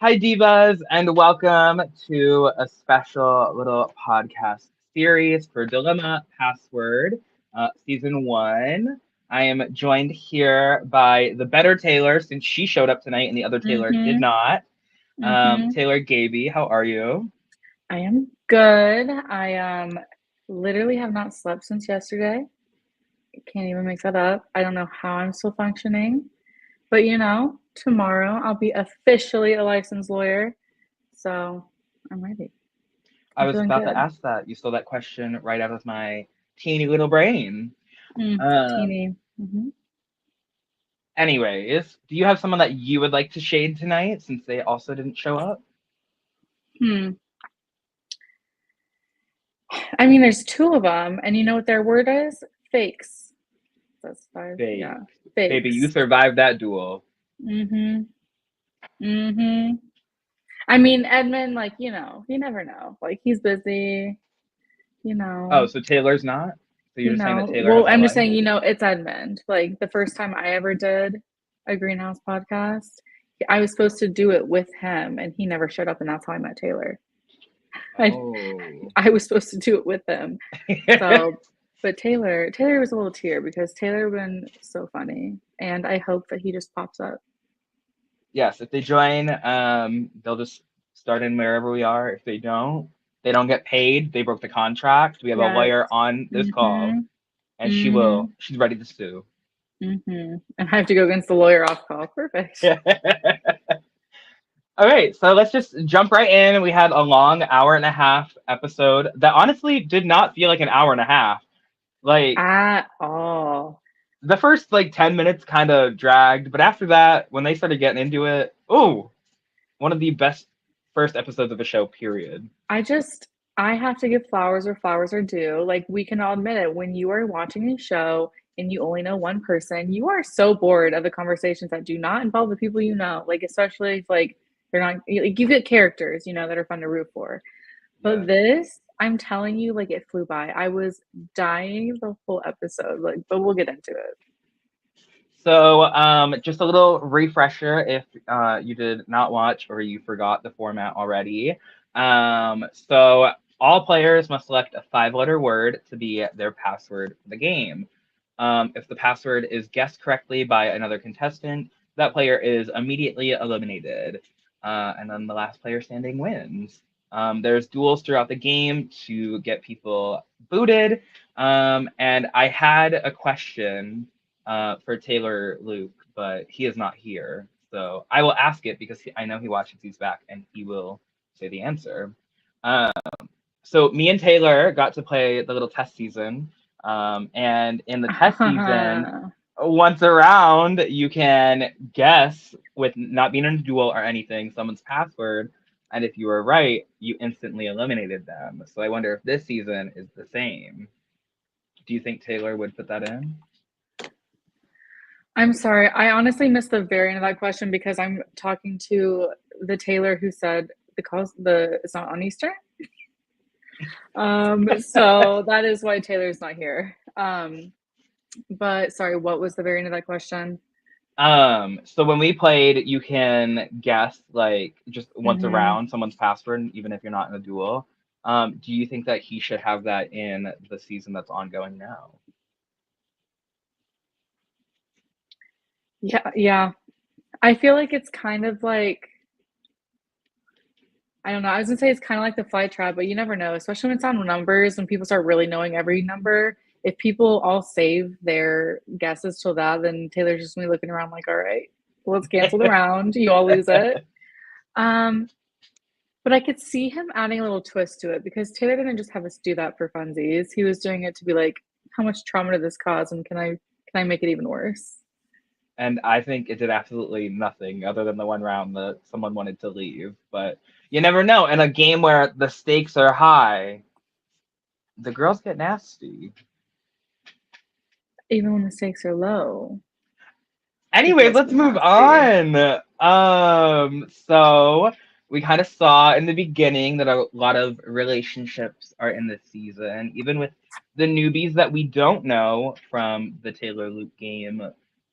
Hi, Divas, and welcome to a special little podcast series for Dilemma Password, Season 1. I am joined here by the better Taylor, since she showed up tonight and the other Taylor did Mm-hmm. not. Mm-hmm. Taylor Gaby, how are you? I am good. I literally have not slept since yesterday. Can't even make that up. I don't know how I'm still functioning. But tomorrow I'll be officially a licensed lawyer. So I'm ready. I I'm was feeling about to good. ask that. You stole that question right out of my teeny little brain. Um, Teeny. Mm-hmm. Anyways, do you have someone that you would like to shade tonight since they also didn't show up? Hmm. I mean, there's two of them, and you know what their word is? Fakes. That's five. Fake. Yeah, Baby, you fakes. survived that duel. Mm-hmm. Mm-hmm. I mean, Edmund, like, you never know. Like, he's busy, you Oh, know, so Taylor's not? So you're you just saying that know. Taylor Well, has no I'm just life? saying, it's Edmund. Like, the first time I ever did a greenhouse podcast, I was supposed to do it with him, and he never showed up, and that's how I met Taylor. I, Oh. I was supposed to do it with him. So, but Taylor was a little tear because Taylor been so funny, and I hope that he just pops up. Yes, if they join, they'll just start in wherever we are. If they don't get paid. They broke the contract. We have a Yes. lawyer on this call, Mm-hmm. and Mm-hmm. she's ready to sue. Mm-hmm. And I have to go against the lawyer off call. Perfect. All right, so let's just jump right in. We had a long hour and a half episode that honestly did not feel like an hour and a half. Like At all. the first like 10 minutes kind of dragged, but after that, when they started getting into it, ooh, one of the best first episodes of a show, period. I just, I have to give flowers where flowers are due. Like, we can all admit it. When you are watching a show and you only know one person, you are so bored of the conversations that do not involve the people you know. Like, especially if, like, they're not, like, you get characters, that are fun to root for. But Yes. this, I'm telling you, like, it flew by. I was dying the whole episode. Like, but we'll get into it. So, just a little refresher if you did not watch or you forgot the format already. So, all players must select a five-letter word to be their password for the game. If the password is guessed correctly by another contestant, that player is immediately eliminated. And then the last player standing wins. There's duels throughout the game to get people booted. And I had a question for Taylor Luke, but he is not here. So I will ask it because I know he watches these back and he will say the answer. Um, so me and Taylor got to play the little test season. And in the test season, once around, you can guess with not being in a duel or anything someone's password. And if you were right, you instantly eliminated them. So I wonder if this season is the same. Do you think Taylor would put that in? I'm sorry. I honestly missed the very end of that question because I'm talking to the tailor who said the it's not on Eastern. So that is why Taylor's not here. But sorry, what was the very end of that question? So when we played, you can guess like just once Hmm. around someone's password, even if you're not in a duel. Do you think that he should have that in the season that's ongoing now? Yeah, yeah. I feel like it's kind of like I don't know. I was gonna say it's kind of like the fly trap, but you never know, especially when it's on numbers, when people start really knowing every number. If people all save their guesses till that, then Taylor's just gonna be looking around like, all right, let's cancel the round. You all lose it. Um, but I could see him adding a little twist to it because Taylor didn't just have us do that for funsies. He was doing it to be like, how much trauma did this cause, and can I make it even worse? And I think it did absolutely nothing other than the one round that someone wanted to leave. But you never know. In a game where the stakes are high, the girls get nasty. Even when the stakes are low, the Anyways, girls let's get move nasty. on. So we kind of saw in the beginning that a lot of relationships are in this season, even with the newbies that we don't know from the Taylor Luke game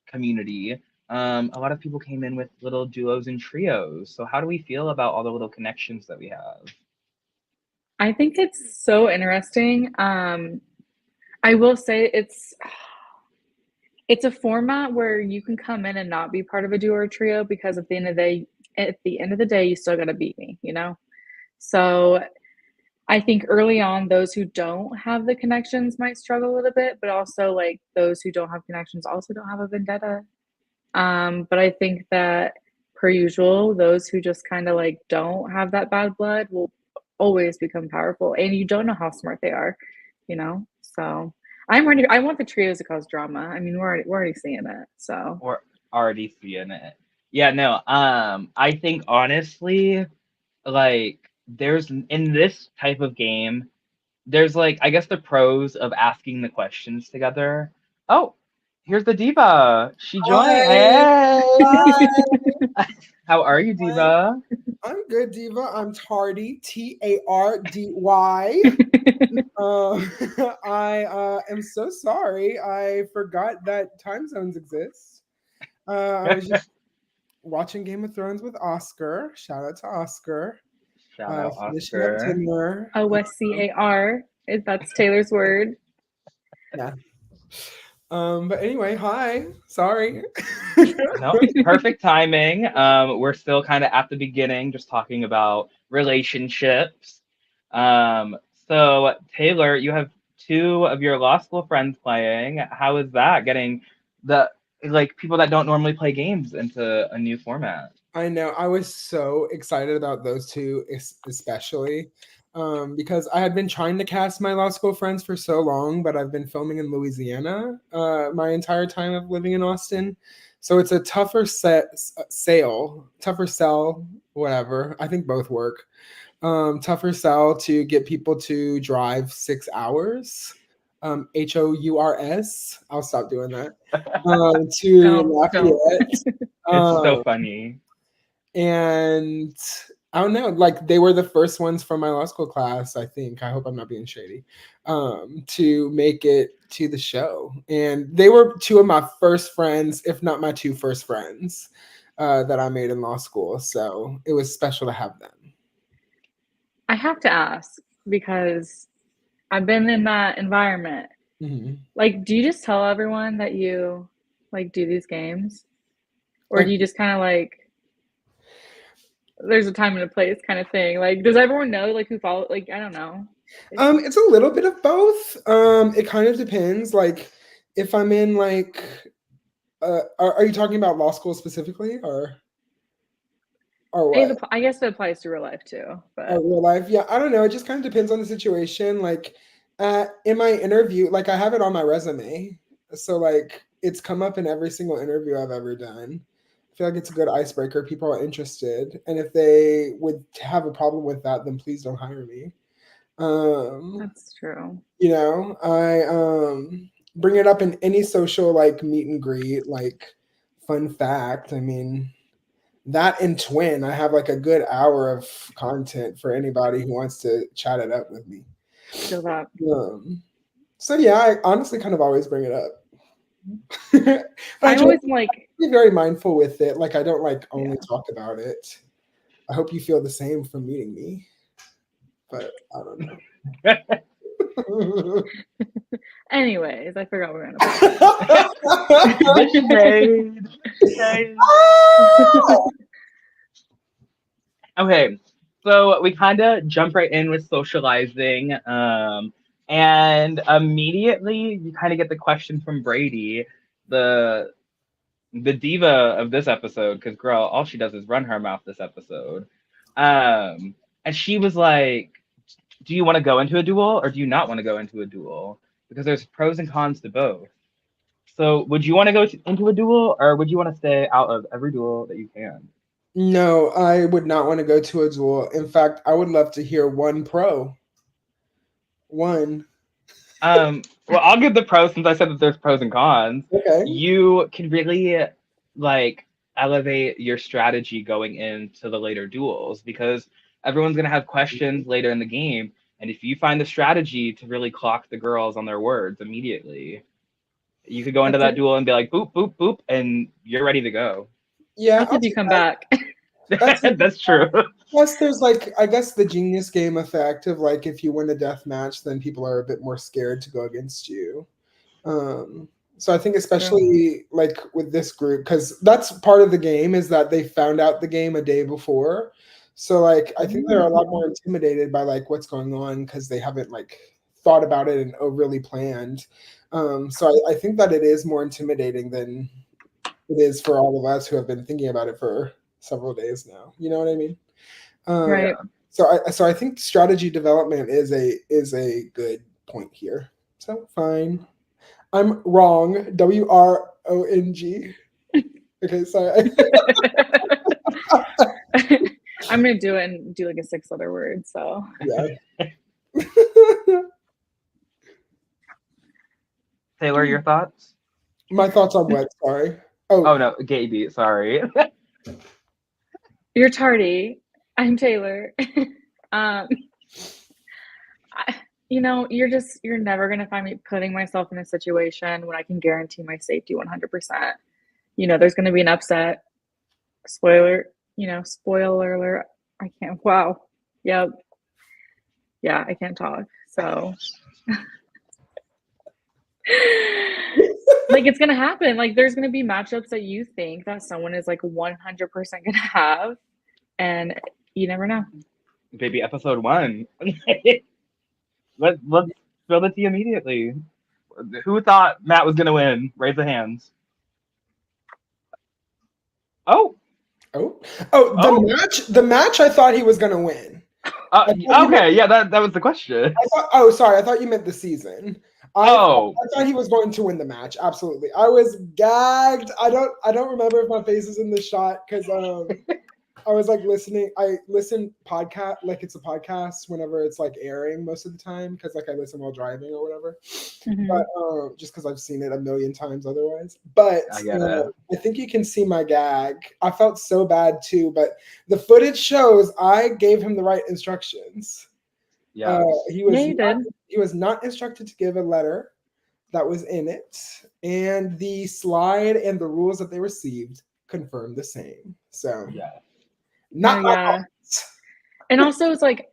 community. a lot of people came in with little duos and trios. So how do we feel about all the little connections that we have? I think it's so interesting. I will say it's a format where you can come in and not be part of a duo or trio because at the end of the day, you still got to beat me, you know? So I think early on, those who don't have the connections might struggle a little bit, but also like those who don't have connections also don't have a vendetta. But I think that per usual, those who just kind of like don't have that bad blood will always become powerful, and you don't know how smart they are, you know. So I'm ready. I want the trios to cause drama. I mean, we're already seeing it. So We're already seeing it. Yeah, no. I think honestly, like there's in this type of game, there's like I guess the pros of asking the questions together. Oh, here's the diva. She joined. Hi. Hey, Hi. how are you, Hi. diva? I'm good, Diva. I'm Tardy, Tardy. I am so sorry. I forgot that time zones exist. I was just watching Game of Thrones with Oscar. Shout out to Oscar. Shout out Finishing up Oscar. dinner. OSCAR. That's Taylor's word. Yeah. But anyway, hi. Sorry. No, perfect timing. We're still kind of at the beginning, just talking about relationships. Um, so Taylor, you have two of your law school friends playing. How is that getting the like people that don't normally play games into a new format? I know. I was so excited about those two, especially because I had been trying to cast my law school friends for so long, but I've been filming in Louisiana my entire time of living in Austin. So it's a tougher sell, whatever. I think both work. Tougher sell to get people to drive 6 hours. HOURS. I'll stop doing that. To Don't. Lafayette. It's so Um, funny. and I don't know, like they were the first ones from my law school class, I think. I hope I'm not being shady, to make it to the show. And they were two of my first friends, if not my two first friends, that I made in law school. So it was special to have them. I have to ask because I've been in that environment. Mhm. Like, do you just tell everyone that you like do these games? Or Like, do you just kind of like there's a time and a place kind of thing? Like, does everyone know like who follow like I don't know. it's a little bit of both. It kind of depends. Like, if I'm in like, are you talking about law school specifically, or what? I guess it applies to real life too, but Real life, yeah, I don't know. It just kind of depends on the situation. Like, in my interview, like I have it on my resume, so like it's come up in every single interview I've ever done. I feel like it's a good icebreaker. People are interested, and if they would have a problem with that, then please don't hire me. Um, that's true. I bring it up in any social like meet and greet. Like, fun fact, I mean, that and Twin, I have like a good hour of content for anybody who wants to chat it up with me. Feel that. Um, so yeah, I honestly kind of always bring it up. But I I try to always like be very mindful with it. Like, I don't like yeah. only talk about it. I hope you feel the same from meeting me, but I don't know. Anyways, I forgot we were on a podcast. The shade. Shade. Okay, so we kind of jump right in with socializing, and immediately you kind of get the question from Brady, the the diva of this episode, because girl, all she does is run her mouth this episode. And she was like, "Do you want to go into a duel or do you not want to go into a duel? Because there's pros and cons to both. So, would you want to go into a duel or would you want to stay out of every duel that you can?" No, I would not want to go to a duel. In fact, I would love to hear one pro. One. Well, I'll give the pros since I said that there's pros and cons. Okay. You can really like elevate your strategy going into the later duels because everyone's gonna have questions later in the game, and if you find the strategy to really clock the girls on their words immediately, You could go into that duel and be like, boop, boop, boop, and you're ready to go. Yeah, That's if you come back. That's true. Plus, there's like, I guess the genius game effect of like, if you win a death match, then people are a bit more scared to go against you. So I think especially like with this group, because that's part of the game is that they found out the game a day before. So like, I think they're a lot more intimidated by like what's going on because they haven't like thought about it and overly planned. So I think that it is more intimidating than it is for all of us who have been thinking about it for several days now. You know what I mean? Right. So I think strategy development is a good point here. So fine. I'm wrong. WRONG. Okay, sorry. I'm gonna do it and do like a 6-letter word. So Yeah. Taylor, your thoughts? My thoughts on what? Sorry. Oh no, Gaby, sorry. You're tardy. I'm Taylor. You're never gonna find me putting myself in a situation when I can guarantee my safety 100%. There's gonna be an upset. Spoiler alert. I can't. Wow. Yep. Yeah, I can't talk. So, like, it's gonna happen. Like, there's gonna be matchups that you think that someone is like 100% gonna have, and you never know. Baby, episode 1. Let's spill the tea immediately. Who thought Matt was gonna win? Raise the hands. Oh. The match I thought he was gonna win. Okay, yeah, that was the question. Sorry, I thought you meant the season. I thought he was going to win the match. Absolutely. I was gagged. I don't remember if my face is in the shot because I was like listening. I listen podcast like it's a podcast whenever it's like airing most of the time because like I listen while driving or whatever. Mm-hmm. But just because I've seen it a million times otherwise. But I think you can see my gag. I felt so bad too, but the footage shows I gave him the right instructions. Yeah, he was not instructed to give a letter that was in it, and the slide and the rules that they received confirmed the same. So and also it's like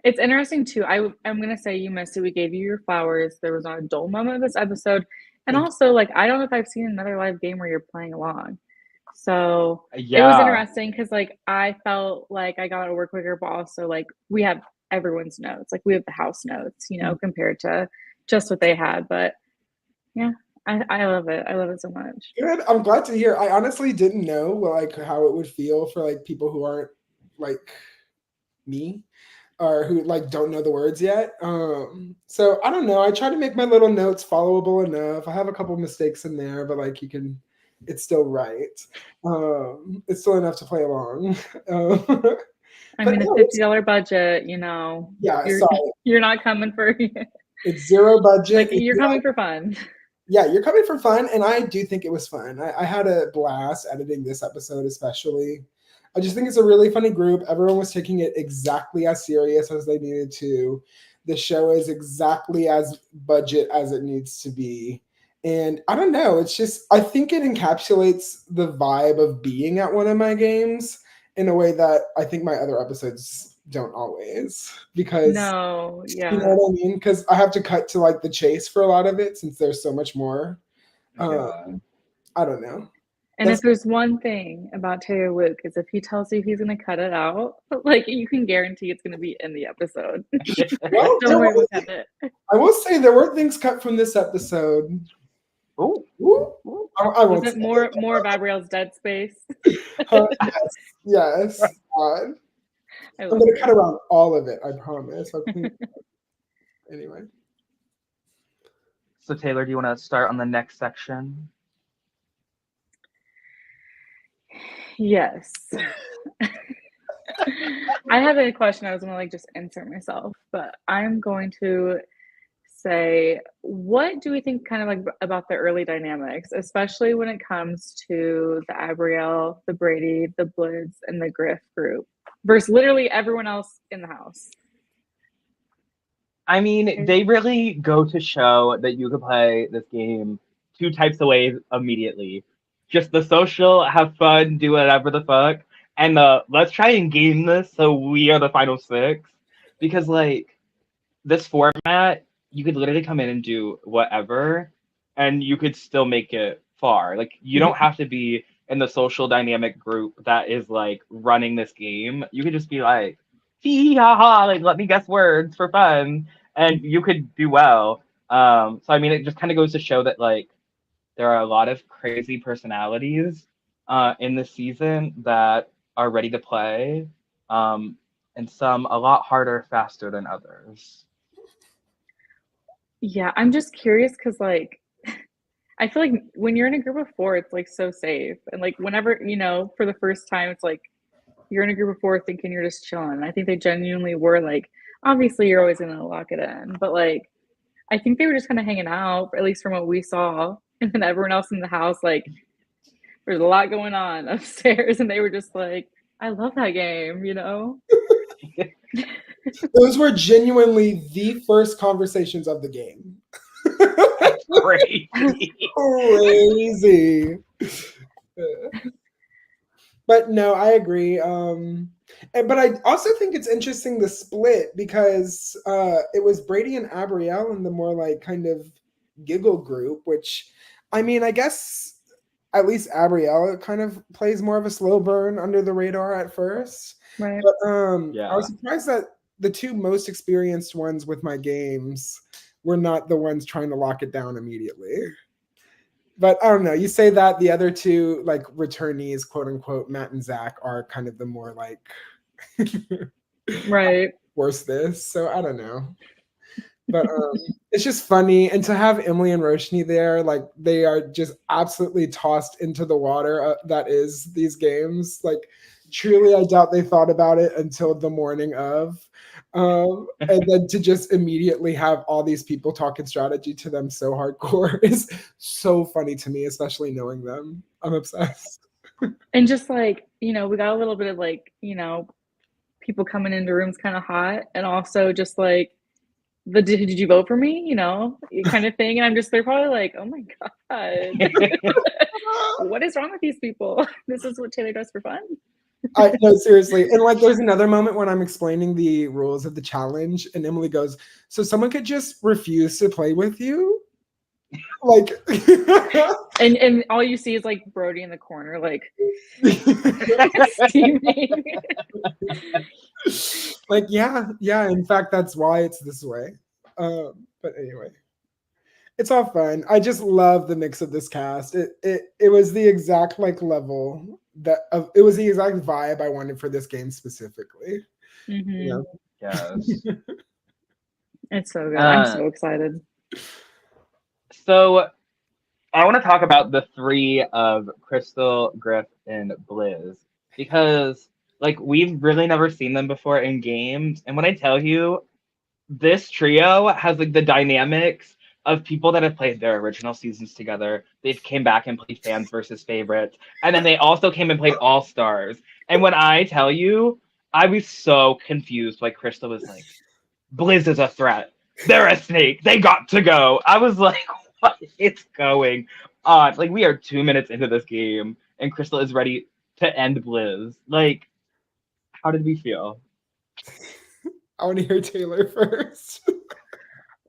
it's interesting too. I'm gonna say you missed it. We gave you your flowers. There was not a dull moment of this episode, and also like I don't know if I've seen another live game where you're playing along. So it was interesting because like I felt like I got to work quicker, but also like we have everyone's notes. Like we have the house notes, compared to just what they had. But yeah, I love it. I love it so much. Good. I'm glad to hear. I honestly didn't know like how it would feel for like people who aren't like me or who like don't know the words yet. So I don't know. I try to make my little notes followable enough. I have a couple mistakes in there, but like it's still right. It's still enough to play along. I mean, a $50 budget, Yeah, you're not coming for it's zero budget. Like you're coming for fun. Yeah, you're coming for fun, and I do think it was fun. I had a blast editing this episode, especially. I just think it's a really funny group. Everyone was taking it exactly as serious as they needed to. The show is exactly as budget as it needs to be. And I don't know, it's just, I think it encapsulates the vibe of being at one of my games in a way that I think my other episodes don't always. Because, you know what I mean? Because I have to cut to like the chase for a lot of it since there's so much more. I don't know. And if there's one thing about Taylor Luke is if he tells you he's going to cut it out, like you can guarantee it's going to be in the episode. Well, don't worry about it. I will say there were things cut from this episode. Oh, was it more of Abrielle's dead space? Yes. I'm going to cut around all of it. I promise. Anyway. So Taylor, do you want to start on the next section? Yes. I have a question. I was going to just insert myself, but I'm going to say, what do we think kind of like about the early dynamics, especially when it comes to the Abrielle, the Brady, the Blitz, and the Griff group versus literally everyone else in the house? I mean, they really go to show that you could play this game two types of ways immediately. Just the social, have fun, do whatever the fuck, and the let's try and game this so we are the final six. Because like this format, you could literally come in and do whatever, and you could still make it far. Like you don't have to be in the social dynamic group that is like running this game. You could just be like, hee ha ha, like let me guess words for fun, and you could do well. So I mean, it just kind of goes to show that like there are a lot of crazy personalities in this season that are ready to play, and some a lot harder, faster than others. Yeah, I'm just curious because like I feel like when you're in a group of four, it's like so safe. And like whenever, for the first time, it's like you're in a group of four thinking you're just chilling. I think they genuinely were like, obviously you're always gonna lock it in. But like I think they were just kind of hanging out, at least from what we saw. And then everyone else in the house, like there's a lot going on upstairs, and they were just like, I love that game, Those were genuinely the first conversations of the game. Crazy. Crazy. But no, I agree. But I also think it's interesting the split because it was Brady and Abrielle in the more like kind of giggle group, which I mean, I guess at least Abrielle kind of plays more of a slow burn under the radar at first. Right. But Yeah. I was surprised that the two most experienced ones with my games were not the ones trying to lock it down immediately. But I don't know. You say that the other two, like returnees, quote unquote, Matt and Zach, are kind of the more like, right. Worse this. So I don't know. But it's just funny. And to have Emily and Roshni there, like they are just absolutely tossed into the water that is these games. Like truly, I doubt they thought about it until the morning of. And then to just immediately have all these people talking strategy to them so hardcore is so funny to me, especially knowing them. I'm obsessed. And just like, we got a little bit of like, people coming into rooms kind of hot, and also just like the did you vote for me, kind of thing. And I'm just, they're probably like, oh my God, what is wrong with these people? This is what Taylor does for fun. No, seriously. And like there's another moment when I'm explaining the rules of the challenge and Emily goes, so someone could just refuse to play with you? Like and all you see is like Brody in the corner, like steaming. Like yeah. In fact, that's why it's this way. But anyway. It's all fun. I just love the mix of this cast. It was the exact like level that it was the exact vibe I wanted for this game specifically. Mm-hmm. Yes. It's so good. I'm so excited. So I want to talk about the three of Crystal, Griff, and Blizz because like we've really never seen them before in games. And when I tell you, this trio has like the dynamics of people that have played their original seasons together. They've came back and played fans versus favorites. And then they also came and played All Stars. And when I tell you, I was so confused. Like Crystal was like, Blizz is a threat. They're a snake. They got to go. I was like, what is going on? Like we are 2 minutes into this game and Crystal is ready to end Blizz. Like, how did we feel? I want to hear Taylor first.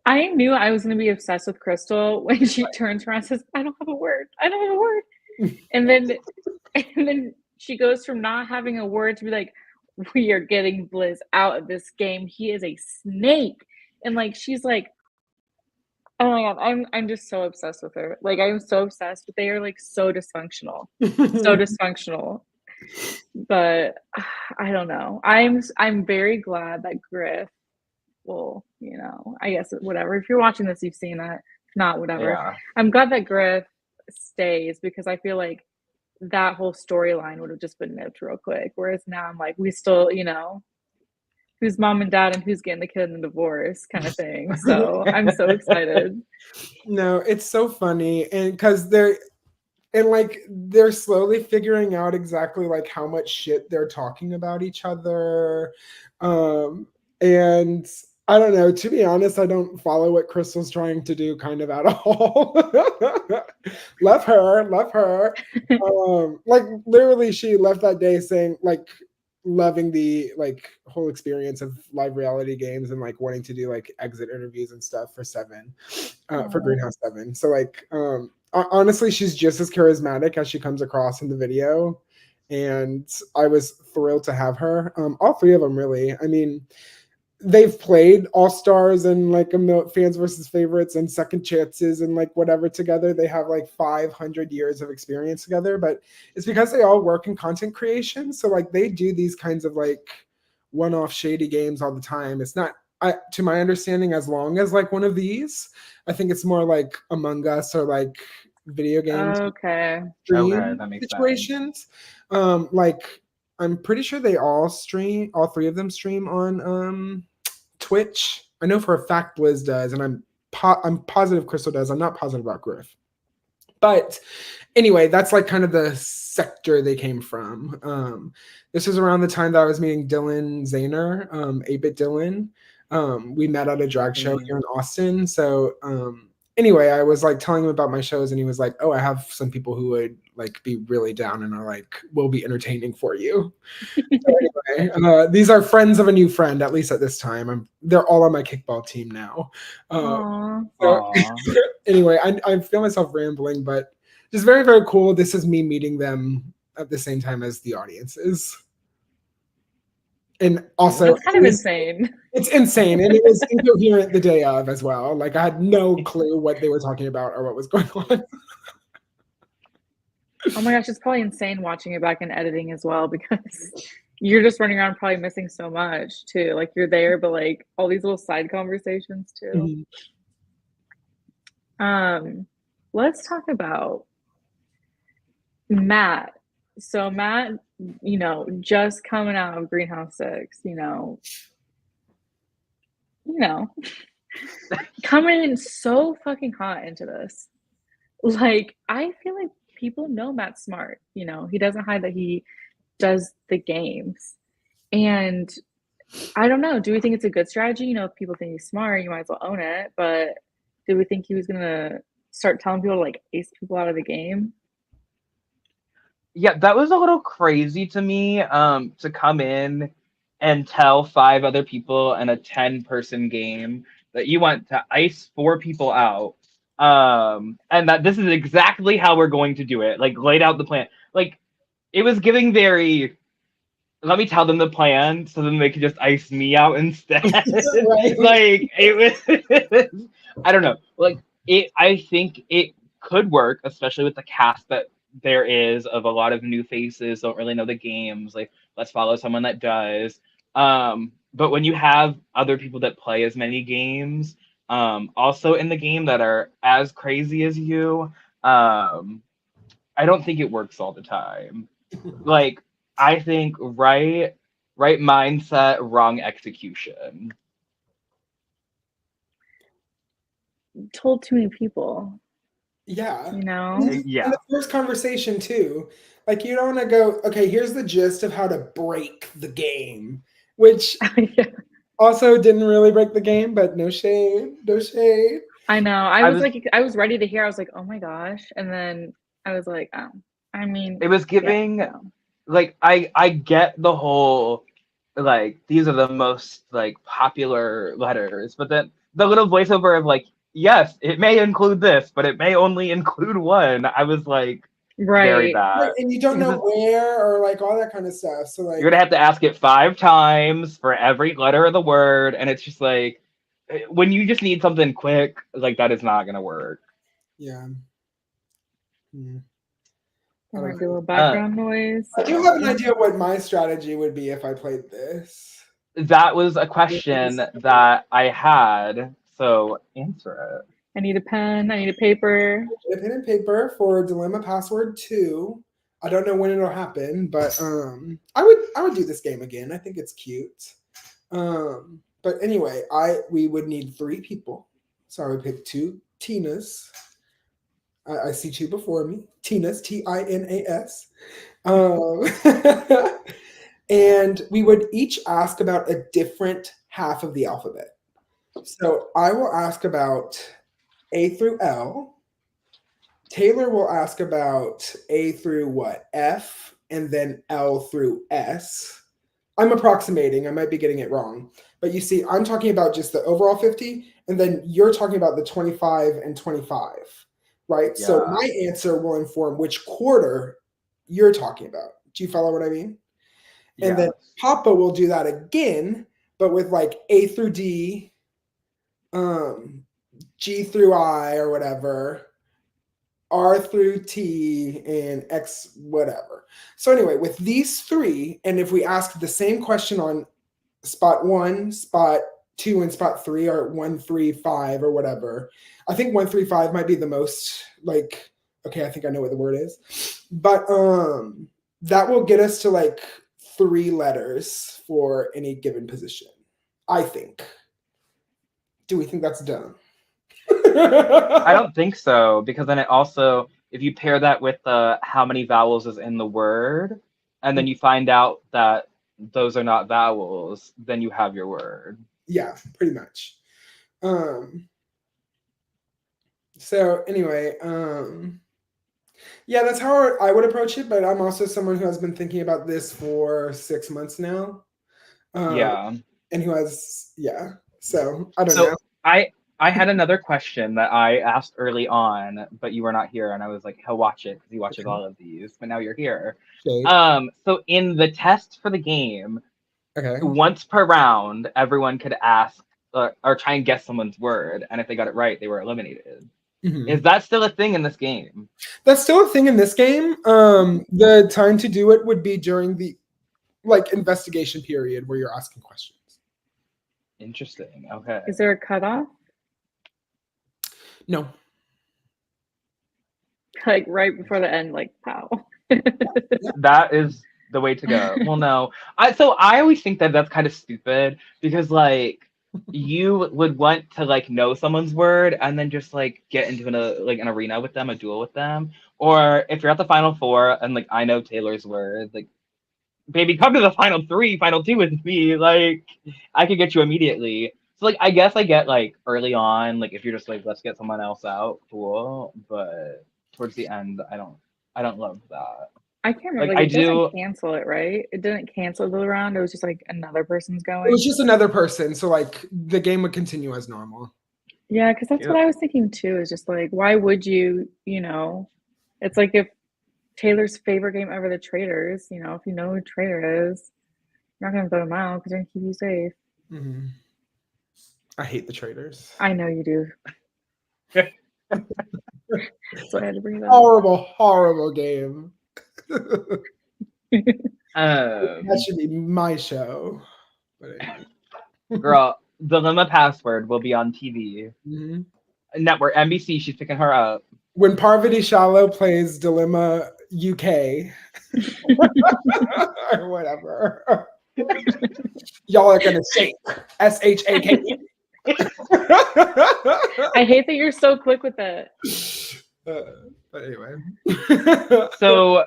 I knew I was going to be obsessed with Crystal when she turns around and says, I don't have a word. And then she goes from not having a word to be like, we are getting Blizz out of this game. He is a snake. And like, she's like, oh my God, I'm just so obsessed with her. Like, I'm so obsessed. They are like so dysfunctional. So dysfunctional. But I don't know. I'm very glad that Griff will, I guess whatever. If you're watching this, you've seen that. If not, whatever. Yeah. I'm glad that Griff stays because I feel like that whole storyline would have just been nipped real quick. Whereas now I'm like, we still, who's mom and dad and who's getting the kid in the divorce kind of thing. So I'm so excited. No, it's so funny. And because they're slowly figuring out exactly like how much shit they're talking about each other. And I don't know. To be honest, I don't follow what Crystal's trying to do kind of at all. Love her, love her. Like literally she left that day saying like loving the like whole experience of live reality games and like wanting to do like exit interviews and stuff for Seven, for Greenhouse 7. So like honestly, she's just as charismatic as she comes across in the video. And I was thrilled to have her. All three of them really. I mean, they've played All Stars and like fans versus favorites and second chances and like whatever together. They have like 500 years of experience together, but it's because they all work in content creation. So like they do these kinds of like one-off shady games all the time. It's not, to my understanding, as long as like one of these. I think it's more like Among Us or like video games. Okay. That makes situations. Like I'm pretty sure they all stream, all three of them stream on Twitch. I know for a fact Blizz does, and I'm positive Crystal does. I'm not positive about Griff. But anyway, that's like kind of the sector they came from. This was around the time that I was meeting Dylan Zahner, 8-Bit Dylan. We met at a drag show here in Austin. So anyway, I was like telling him about my shows, and he was like, "Oh, I have some people who would like be really down and are like, will be entertaining for you." So anyway, these are friends of a new friend, at least at this time. They're all on my kickball team now. So, anyway, I feel myself rambling, but just very, very cool. This is me meeting them at the same time as the audiences. And also, it's kind of insane. It's insane, and it was incoherent the day of as well. Like I had no clue what they were talking about or what was going on. Oh my gosh, it's probably insane watching it back in editing as well, because you're just running around probably missing so much too. Like you're there, but like all these little side conversations too. Let's talk about Matt. So Matt, you know, just coming out of Greenhouse 6, you know, coming in so fucking hot into this. Like, I feel like people know Matt's smart. You know, he doesn't hide that he does the games. And I don't know. Do we think it's a good strategy? You know, if people think he's smart, you might as well own it. But do we think he was going to start telling people to like ace people out of the game? Yeah, that was a little crazy to me, to come in and tell 5 other people in a 10-person game that you want to ice 4 people out, and that this is exactly how we're going to do it. Like, laid out the plan. Like, it was giving very, let me tell them the plan so then they could just ice me out instead. Right. Like, it was, I don't know. Like, I think it could work, especially with the cast that there is of a lot of new faces, don't really know the games. Like, let's follow someone that does. But when you have other people that play as many games, also in the game that are as crazy as you, I don't think it works all the time. Like, I think right mindset, wrong execution. Told too many people. Yeah. You know? Yeah. In the first conversation too. Like you don't want to go, okay, here's the gist of how to break the game. Which also didn't really break the game, but no shade. I know. I was ready to hear. I was like, oh my gosh. And then I was like, oh, I mean. It was giving, like, I get the whole, like, these are the most, like, popular letters. But then the little voiceover of, like, yes, it may include this, but it may only include one. I was like, very bad. Right, and you don't know where or like all that kind of stuff. So like you're gonna have to ask it 5 times for every letter of the word, and it's just like when you just need something quick, like that is not gonna work. Yeah. I'm gonna do a little background noise. I do have an idea what my strategy would be if I played this. That was a question that I had, so answer it. I need a pen. I need a paper. A pen and paper for Dilemma Password 2. I don't know when it'll happen, but I would do this game again. I think it's cute. But anyway, we would need 3 people. So I would pick 2 Tinas. I see 2 before me. Tinas, Tinas. And we would each ask about a different half of the alphabet. So I will ask about A through L. Taylor will ask about A through what? F, and then L through S. I'm approximating. I might be getting it wrong. But you see, I'm talking about just the overall 50, and then you're talking about the 25 and 25, right? So Yeah. my answer will inform which quarter you're talking about. Do you follow what I mean? And then Yes. Papa will do that again, but with like A through D, G through I or whatever, R through T, and X whatever. So anyway, with these three, and if we ask the same question on spot 1, spot 2, and spot 3, or 1, 3, 5, or whatever, I think 1, 3, 5 might be the most like, okay, I think I know what the word is. But that will get us to like 3 letters for any given position, I think. Do we think that's dumb? I don't think so, because then it also, if you pair that with the how many vowels is in the word, and then you find out that those are not vowels, then you have your word. Yeah, pretty much. So anyway, yeah, that's how I would approach it. But I'm also someone who has been thinking about this for 6 months now. Yeah. And who has, yeah. So I don't So know. I had another question that I asked early on, but you were not here, and I was like, he'll watch it because he watches all of these. But now you're here. Shade. So in the test for the game, Okay. once per round, everyone could ask or try and guess someone's word, and if they got it right, they were eliminated. Mhm. Is that still a thing in this game? That's still a thing in this game. The time to do it would be during the like investigation period where you're asking questions. Interesting. Okay. Is there a cutoff? No. Like right before the end, like pow. That is the way to go. Well, no. I always think that that's kind of stupid because like you would want to like know someone's word and then just like get into an arena with them, a duel with them. Or if you're at the final four and like I know Taylor's word, like baby, come to the final three, final two with me. Like I could get you immediately. So like I guess I get like early on, like if you're just like let's get someone else out, cool. But towards the end, I don't love that. I can't remember. Like Like I it doesn't do. cancel it, right? It didn't cancel the round. It was just like another person's It was going. just another person, so like the game would continue as normal. Yeah, because that's what Cute. I was thinking too. Is just like, why would you? You know, it's like if Taylor's favorite game ever, the Traitors. You know, if you know who Traitor is, you're not gonna throw them out because they're gonna keep you safe. Mhm. I hate the traders. I know you do. So I had to bring it up. Horrible game. Um, That should be my show. But anyway. girl, Dilemma Password will be on TV. Mhm. Network NBC. She's picking her up. When Parvati Shallow plays Dilemma UK or whatever, y'all are gonna shake. SHAKE. I hate that you're so quick with it. But anyway. So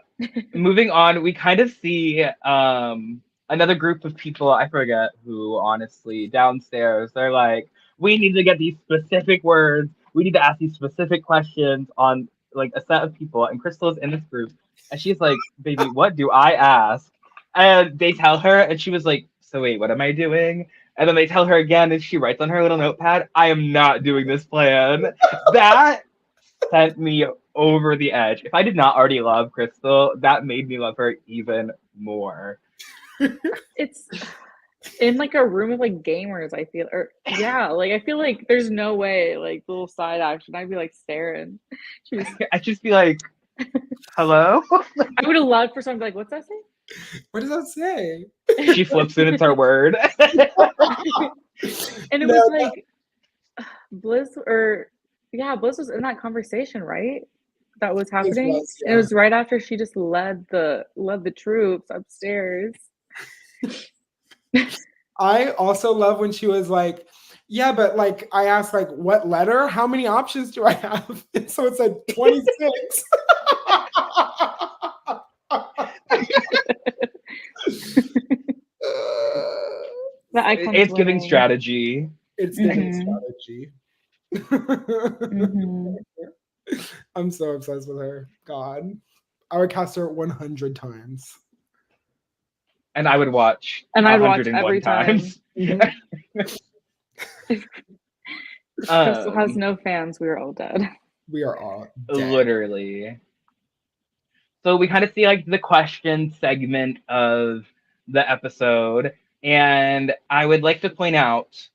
moving on, we kind of see another group of people, I forget who, honestly, downstairs. They're like, we need to get these specific words. We need to ask these specific questions on like a set of people. And Crystal's in this group. And she's like, baby, what do I ask? And they tell her, and she was like, so wait, what am I doing? And then they tell her again, and she writes on her little notepad, I am not doing this plan. That sent me over the edge. If I did not already love Crystal, that made me love her even more. It's in like a room of like gamers, I feel, or yeah, like I feel like there's no way like little side action. I'd be like staring. I'd just be like, hello? I would have loved for someone to be like, what's that say? What does that say? She flips it, it's her word. And it was like Bliss Bliss was in that conversation, right? That was happening. Yeah. It was right after she just led the troops upstairs. I also love when she was like, yeah, but like I asked like what letter? How many options do I have? And so it said 26. The icon It's giving strategy. It's dating Mhm. strategy. Mhm. I'm so obsessed with her. God. I would cast her 100 times. And I would watch And I'd watch 101 every time. times. Mhm. If Crystal has Um, no fans, we are all dead. We are all dead. literally. So we kind of see like the question segment of the episode, and I would like to point out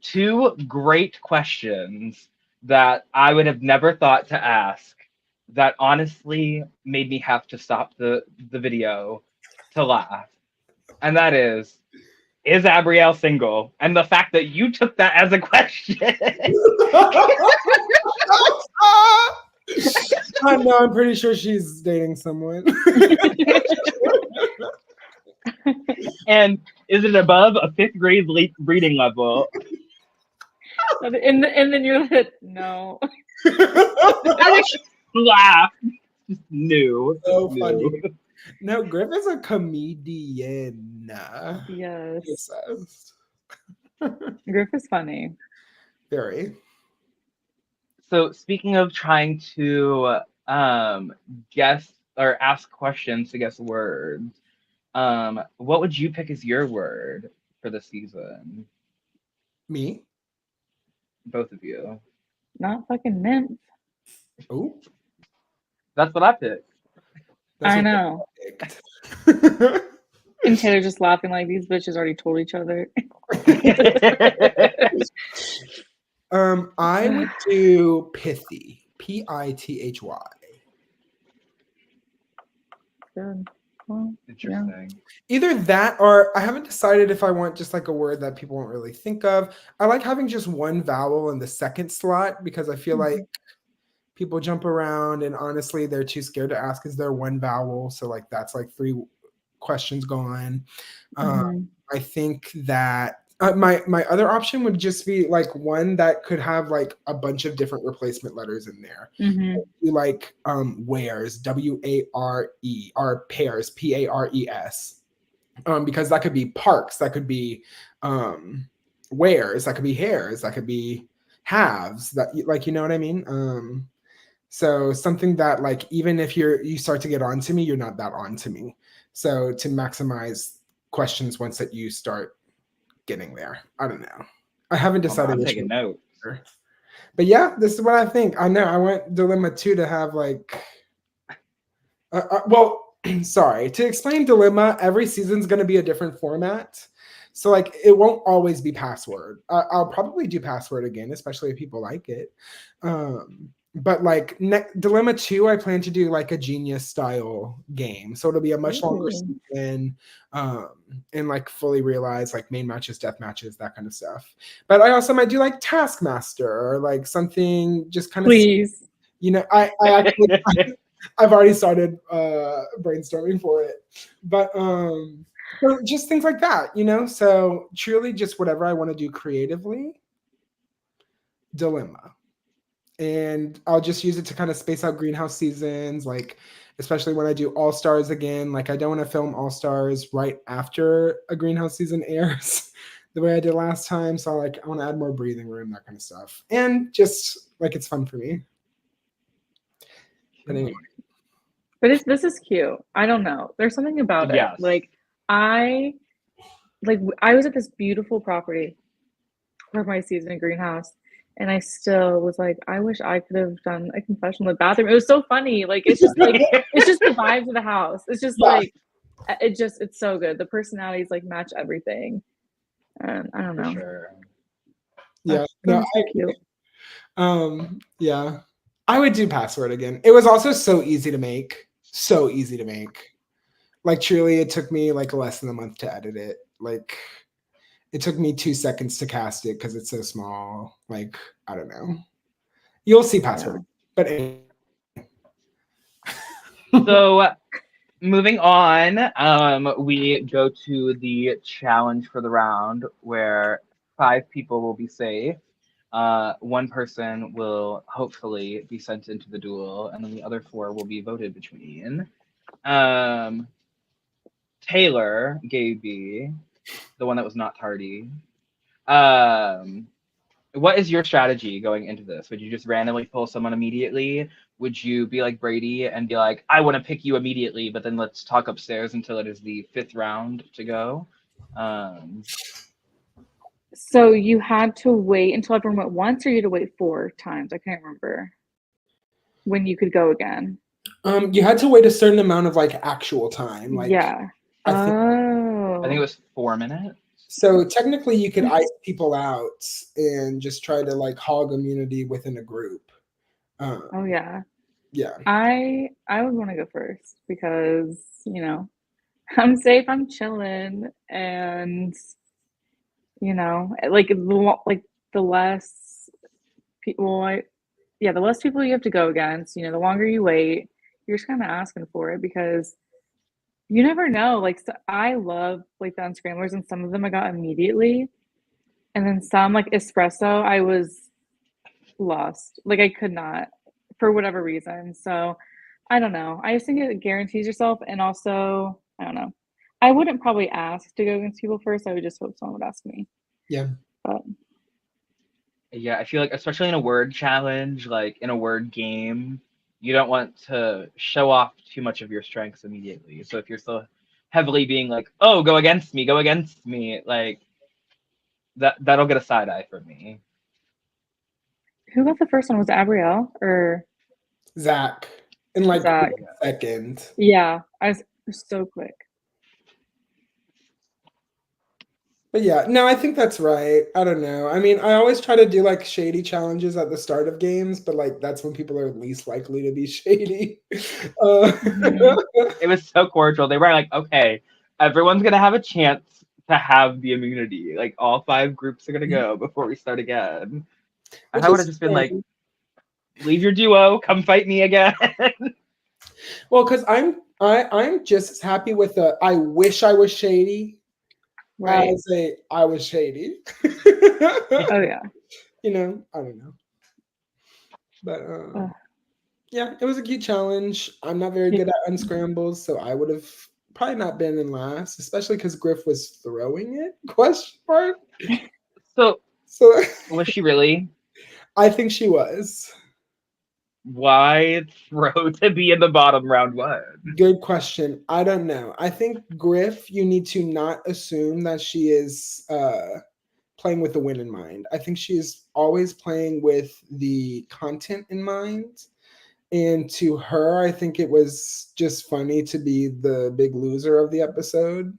two great questions that I would have never thought to ask that honestly made me have to stop the video to laugh. And that is Abrielle single? And the fact that you took that as a question. I know, I'm pretty sure she's dating someone. And is it above a fifth grade reading level? And then you're like, no. I just laugh. Just new. So New. funny. No, Griff is a comedian. Yes. Obsessed. Griff is funny. Very. So speaking of trying to guess or ask questions to guess words, what would you pick as your word for the season? Me? Both of you. Not fucking nymph. Oh, That's what I picked. that's I what know. I picked. And Taylor just laughing like these bitches already told each other. I would do pithy. Pithy. Good. Well, yeah. Interesting. Either that or I haven't decided if I want just like a word that people won't really think of. I like having just one vowel in the second slot because I feel like people jump around and honestly they're too scared to ask is there one vowel, so like that's like 3 questions gone. I think that my other option would just be like one that could have like a bunch of different replacement letters in there. Like wares, W-A-R-E, or pairs, P-A-R-E-S. Because that could be parks, that could be wares, that could be hairs, that could be halves, that like you know what I mean? So something that like even if you start to get onto me, you're not that onto me. So to maximize questions once that you start getting there. I don't know. I haven't decided. I'm taking notes. But yeah, this is what I think. I know I want Dilemma 2 to have like well, sorry. To explain Dilemma, every season's going to be a different format. So like it won't always be password. I'll probably do password again, especially if people like it. But like Dilemma 2, I plan to do like a Genius style game. So it'll be a much longer season and like fully realize like main matches, death matches, that kind of stuff. But I also might do like Taskmaster or like something just kind of, Please. you know, I actually, I've already started brainstorming for it. But so just things like that, you know? So truly just whatever I want to do creatively, Dilemma. And I'll just use it to kind of space out greenhouse seasons, like especially when I do All Stars again. Like I don't want to film All Stars right after a greenhouse season airs the way I did last time. So like I want to add more breathing room, that kind of stuff. And just like it's fun for me. But anyway. But this is cute. I don't know. There's something about it. Like I was at this beautiful property for my season in greenhouse. And I still was like, I wish I could have done a confession in the bathroom. It was so funny. Like it's just like it's just the vibes of the house. It's just like it's so good. The personalities like match everything. And I don't know. Sure. Yeah. No, cute. Yeah. I would do password again. It was also so easy to make. So easy to make. Like truly, it took me like less than a month to edit it. Like it took me 2 seconds to cast it because it's so small. Like, I don't know. You'll see password. But anyway. So moving on, we go to the challenge for the round where 5 people will be safe. One person will hopefully be sent into the duel, and then the other 4 will be voted between. Taylor, Gaby, the one that was not tardy, What is your strategy going into this? Would you just randomly pull someone immediately? Would you be like Brady and be like, I want to pick you immediately, but then let's talk upstairs until it is the 5th round to go? So you had to wait until everyone went once, or you had to wait 4 times? I can't remember when you could go again. You had to wait a certain amount of like actual time. Like Yeah. I think, I think it was 4 minutes. so technically you could ice people out and just try to like hog immunity within a group. Oh yeah. Yeah. I would want to go first because, I'm safe, I'm chilling, and like the less people, the less people you have to go against, the longer you wait, you're just kind of asking for it because you never know. Like, so I love like the unscramblers, and some of them I got immediately, and then some like espresso, I was lost. Like I could not for whatever reason. So I don't know. I just think it guarantees yourself, and also I don't know. I wouldn't probably ask to go against people first. I would just hope someone would ask me. Yeah. But Yeah, I feel like especially in a word challenge, like in a word game, you don't want to show off too much of your strengths immediately. So if you're so heavily being like, "Oh, go against me," like that'll get a side eye from me. who got the first one? Was it Abrielle or Zach in like Zach? a second. Yeah, I was so quick. But yeah, no, I think that's right. I don't know. I mean, I always try to do like shady challenges at the start of games, but like that's when people are least likely to be shady. It was so cordial. They were like, okay, everyone's gonna have a chance to have the immunity. Like all 5 groups are gonna go before we start again. And I would have just been like, leave your duo, come fight me again. Well, because I'm just as happy with the I wish I was shady. Right. As I was shady. Oh yeah. I don't know. But yeah, it was a cute challenge. I'm not very good at unscrambles, so I would have probably not been in last, especially because Griff was throwing it? Question mark. So was she really? I think she was. Why throw to be in the bottom round 1? Good question. I don't know. I think Griff, you need to not assume that she is playing with the win in mind. I think she is always playing with the content in mind. And to her, I think it was just funny to be the big loser of the episode.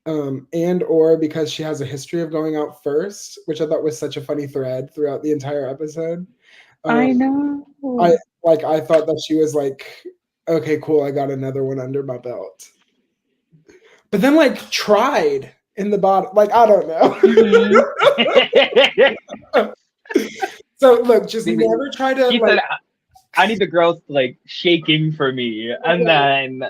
And or because she has a history of going out first, which I thought was such a funny thread throughout the entire episode. I know. I thought that she was like, okay, cool, I got another one under my belt. But then like tried in the bottom, like I don't know. So look, just never try to. He said, I need the girls like shaking for me, and then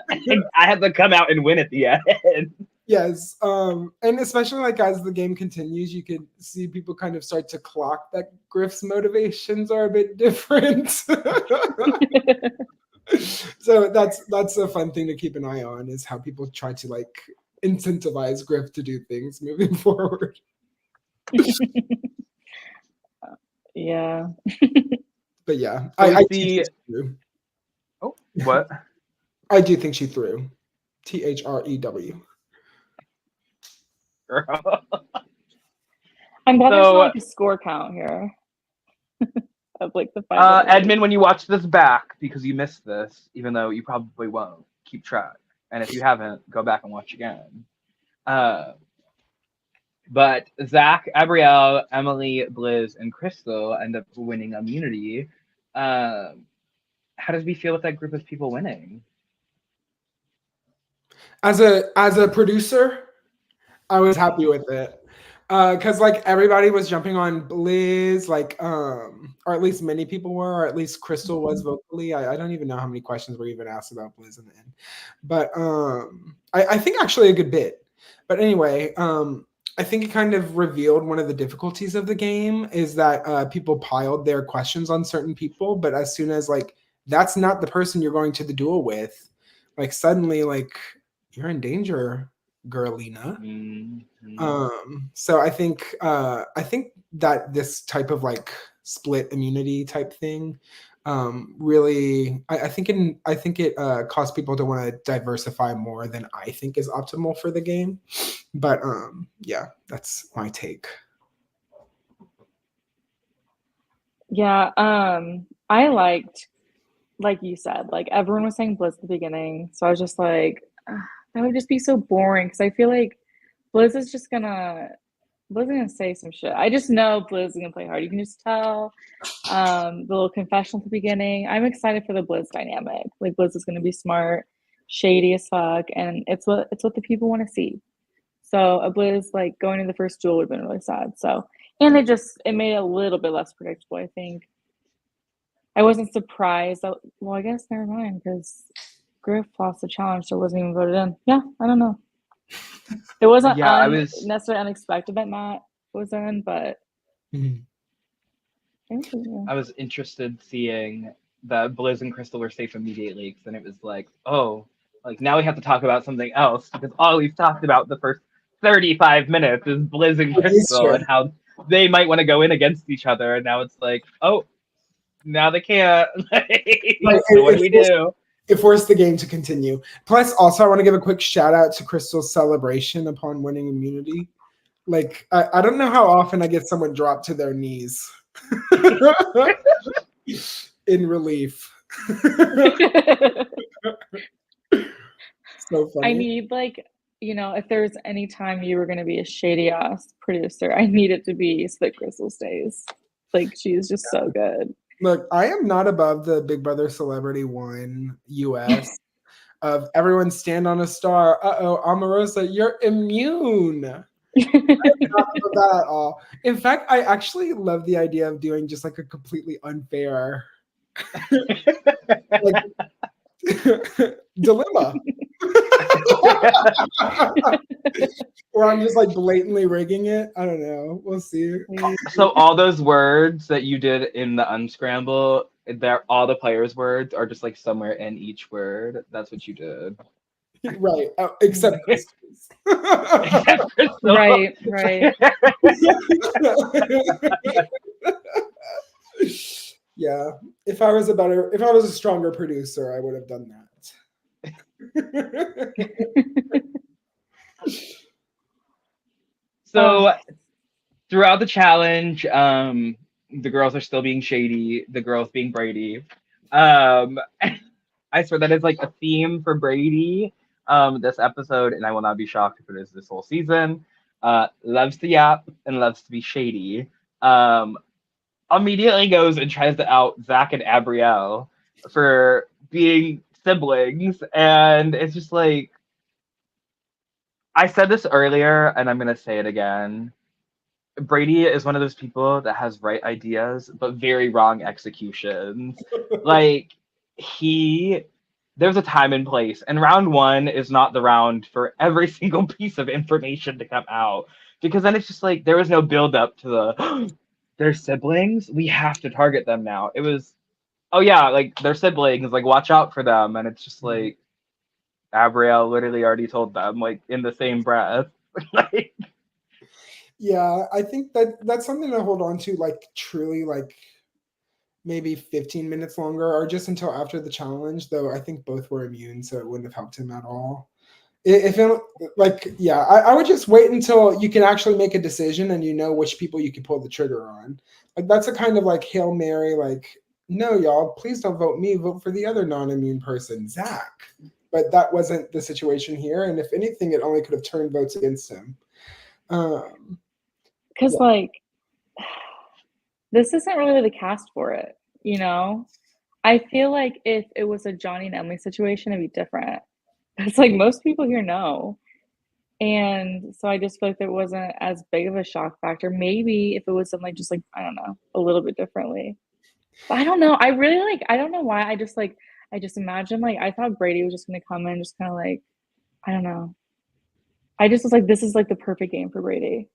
I had to come out and win at the end. Yes, and especially like as the game continues, you could see people kind of start to clock that Griff's motivations are a bit different. So that's a fun thing to keep an eye on, is how people try to like incentivize Griff to do things moving forward. Yeah. But yeah, So I see. Oh, what? I do think she threw. THREW. Girl. I'm glad there's not like a score count here of like the 5. Edmund, when you watch this back, because you missed this, even though you probably won't, keep track. And if you haven't, go back and watch again. But Zach, Abrielle, Emily, Blizz, and Crystal end up winning immunity. How does we feel with that group of people winning? As a producer, I was happy with it. Because like everybody was jumping on Blizz, like or at least many people were, or at least Crystal was vocally. I don't even know how many questions were even asked about Blizz in the end. But I think actually a good bit. But anyway, I think it kind of revealed one of the difficulties of the game is that people piled their questions on certain people, but as soon as like that's not the person you're going to the duel with, like suddenly like you're in danger. Girlina. Mm-hmm. So I think that this type of like split immunity type thing really I think it caused people to want to diversify more than I think is optimal for the game. But yeah, that's my take. Yeah, I liked, like you said, like everyone was saying Blizz at the beginning, so I was just like, "Ugh, that would just be so boring because I feel like Blizz is just gonna Blizz is gonna say some shit. I just know Blizz is gonna play hard. You can just tell. The little confession at the beginning. I'm excited for the Blizz dynamic. Like Blizz is gonna be smart, shady as fuck, and it's what the people want to see. So a Blizz like going to the first duel would have been really sad. So and it made it a little bit less predictable, I think. I wasn't surprised. Well, I guess never mind because Griff lost the challenge, so it wasn't even voted in. Yeah, I don't know. It wasn't Yeah, I was necessarily unexpected that Matt was in, but I was interested seeing that Blizz and Crystal were safe immediately, because then it was like, oh, like now we have to talk about something else, because all we've talked about the first 35 minutes is Blizz and Crystal and how they might want to go in against each other, and now it's like, oh, now they can't. Right, So what do we do? It forced the game to continue. Plus, also, I want to give a quick shout out to Crystal's celebration upon winning immunity. Like, I don't know how often I get someone drop to their knees in relief. So funny. I need like, if there's any time you were gonna be a shady ass producer, I need it to be Spit Crystal stays. Like she's just so good. Look, I am not above the Big Brother Celebrity 1 US of everyone stand on a star. Uh-oh, Omarosa, you're immune. I'm not above that at all. In fact, I actually love the idea of doing just like a completely unfair like, dilemma. Or I'm just like blatantly rigging it. I don't know. We'll see. So all those words that you did in the unscramble, all the players' words are just like somewhere in each word. That's what you did. Right. Except Right. Yeah. If I was a stronger producer, I would have done that. So throughout the challenge, the girls are still being shady, the girls being Brady. I swear that is like a theme for Brady this episode, and I will not be shocked if it is this whole season. Loves to yap and loves to be shady. Immediately goes and tries to out Zach and Abrielle for being siblings, and it's just like, I said this earlier and I'm gonna say it again. Brady is one of those people that has right ideas but very wrong executions. Like there's a time and place, and round 1 is not the round for every single piece of information to come out, because then it's just like there was no build up to the they're siblings, we have to target them now. It was, oh yeah, like they're siblings, like watch out for them, and it's just like Abrielle literally already told them, like in the same breath. Like, yeah, I think that's something to hold on to, like truly, like maybe 15 minutes longer, or just until after the challenge. Though I think both were immune, so it wouldn't have helped him at all. If it, like, yeah, I would just wait until you can actually make a decision and you know which people you can pull the trigger on. Like that's a kind of like Hail Mary, like, no, y'all, please don't vote me, vote for the other non-immune person, Zach. But that wasn't the situation here, and if anything, it only could have turned votes against him. Because like this isn't really the cast for it, I feel like if it was a Johnny and Emily situation, it'd be different. It's like most people here know. And so I just feel like there wasn't as big of a shock factor. Maybe if it was something just like, I don't know, a little bit differently. But I don't know. I really I don't know why. I just imagine like I thought Brady was just gonna come in just kind of like, I don't know. I just was like, this is like the perfect game for Brady.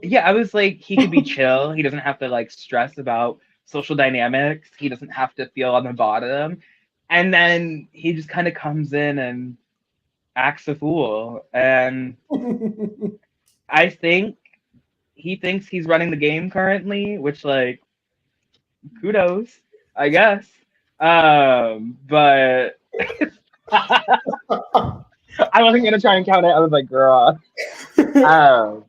Yeah, I was like, he could be chill. He doesn't have to like stress about social dynamics. He doesn't have to feel on the bottom. And then he just kind of comes in and acts a fool, and I think he thinks he's running the game currently, which like kudos, I guess. But I wasn't gonna try and count it. I was like, girl. Um,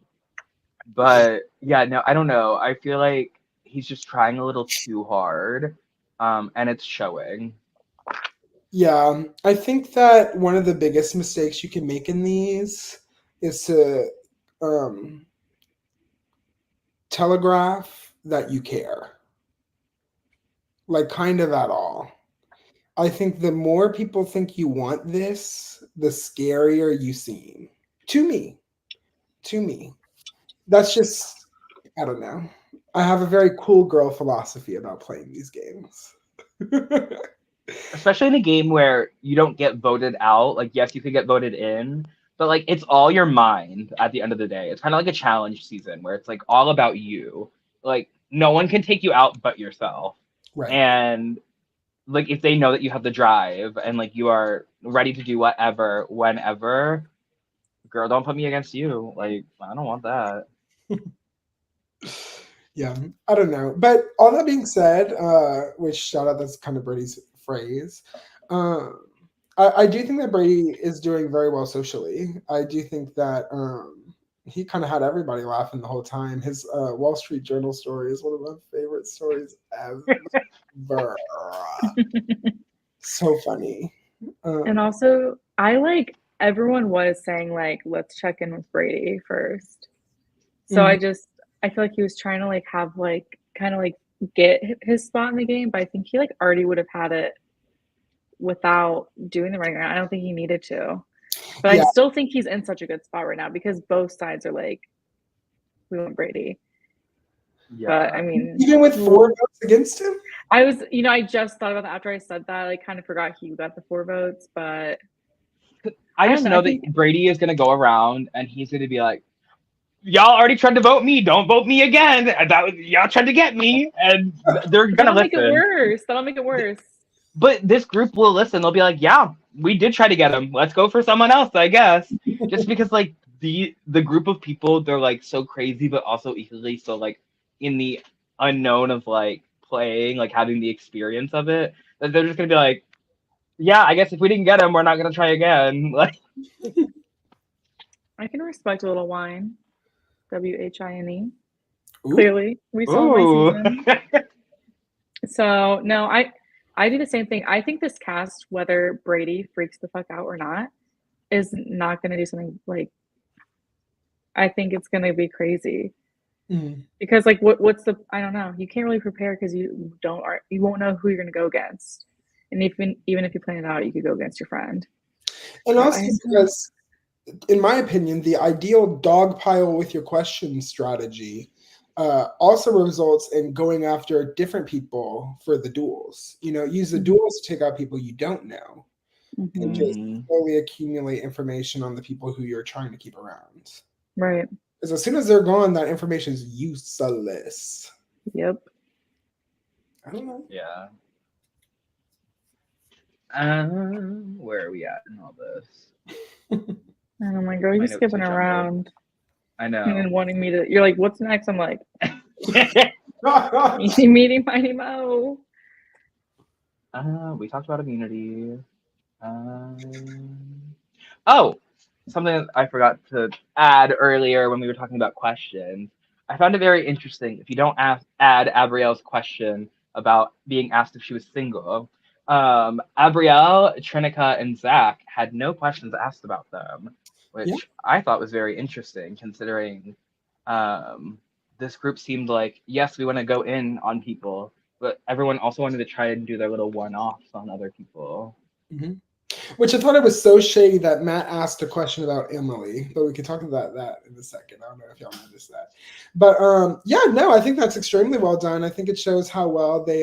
but yeah, no, I don't know. I feel like he's just trying a little too hard, and it's showing. Yeah, I think that one of the biggest mistakes you can make in these is to um, telegraph that you care, like kind of at all. I think the more people think you want this, the scarier you seem. To me, to me. That's just, I don't know. I have a very cool girl philosophy about playing these games. Especially in a game where you don't get voted out. Like, yes, you could get voted in, but like it's all your mind at the end of the day. It's kind of like a challenge season where it's like all about you. Like, no one can take you out but yourself. Right. And like if they know that you have the drive and like you are ready to do whatever, whenever, girl, don't put me against you. Like, I don't want that. Yeah, I don't know. But all that being said, which shout out, that's kind of Brady's phrase. Um, I do think that Brady is doing very well socially. I do think that he kind of had everybody laughing the whole time. His Wall Street Journal story is one of my favorite stories ever. So funny. And also, I like everyone was saying like, let's check in with Brady first. So I feel like he was trying to like have like kind of like get his spot in the game, but I think he like already would have had it without doing the running around. I don't think he needed to. But Yeah. I still think he's in such a good spot right now because both sides are like, we want Brady. Yeah. But I mean, even with 4 votes against him, I was, I just thought about that after I said that. I kind of forgot he got the 4 votes, but I just know that Brady is gonna go around and he's gonna be like, y'all already tried to vote me. Don't vote me again. That was y'all tried to get me, and they're gonna listen. Make it worse. That'll make it worse. But this group will listen. They'll be like, yeah, we did try to get him. Let's go for someone else, I guess. Just because like the group of people, they're like so crazy, but also equally so like in the unknown of like playing, like having the experience of it, that they're just gonna be like, yeah, I guess if we didn't get him, we're not gonna try again. Like, I can respect a little wine. WHINE. Clearly, we saw my season. So no, I do the same thing. I think this cast, whether Brady freaks the fuck out or not, is not going to do something like. I think it's going to be crazy. Because like what's the, I don't know, you can't really prepare because you won't know who you're going to go against, and even if you plan it out, you could go against your friend. And also because, in my opinion, the ideal dogpile with your question strategy also results in going after different people for the duels. Use the duels to take out people you don't know, and just slowly accumulate information on the people who you're trying to keep around. Right. Because as soon as they're gone, that information is useless. Yep. I don't know. Yeah. Where are we at in all this? Oh my god, you're skipping around. I know. And then wanting me to, you're like, what's next? I'm like, meeting Mighty Mo. We talked about immunity. Oh, something that I forgot to add earlier when we were talking about questions. I found it very interesting. If you don't add Abrielle's question about being asked if she was single, Abrielle, Trinica, and Zach had no questions asked about them, which I thought was very interesting considering this group seemed like, yes, we want to go in on people, but everyone also wanted to try and do their little one-offs on other people. Which I thought it was so shady that Matt asked a question about Emily, but we can talk about that in a second. I don't know if y'all noticed that. But I think that's extremely well done. I think it shows how well they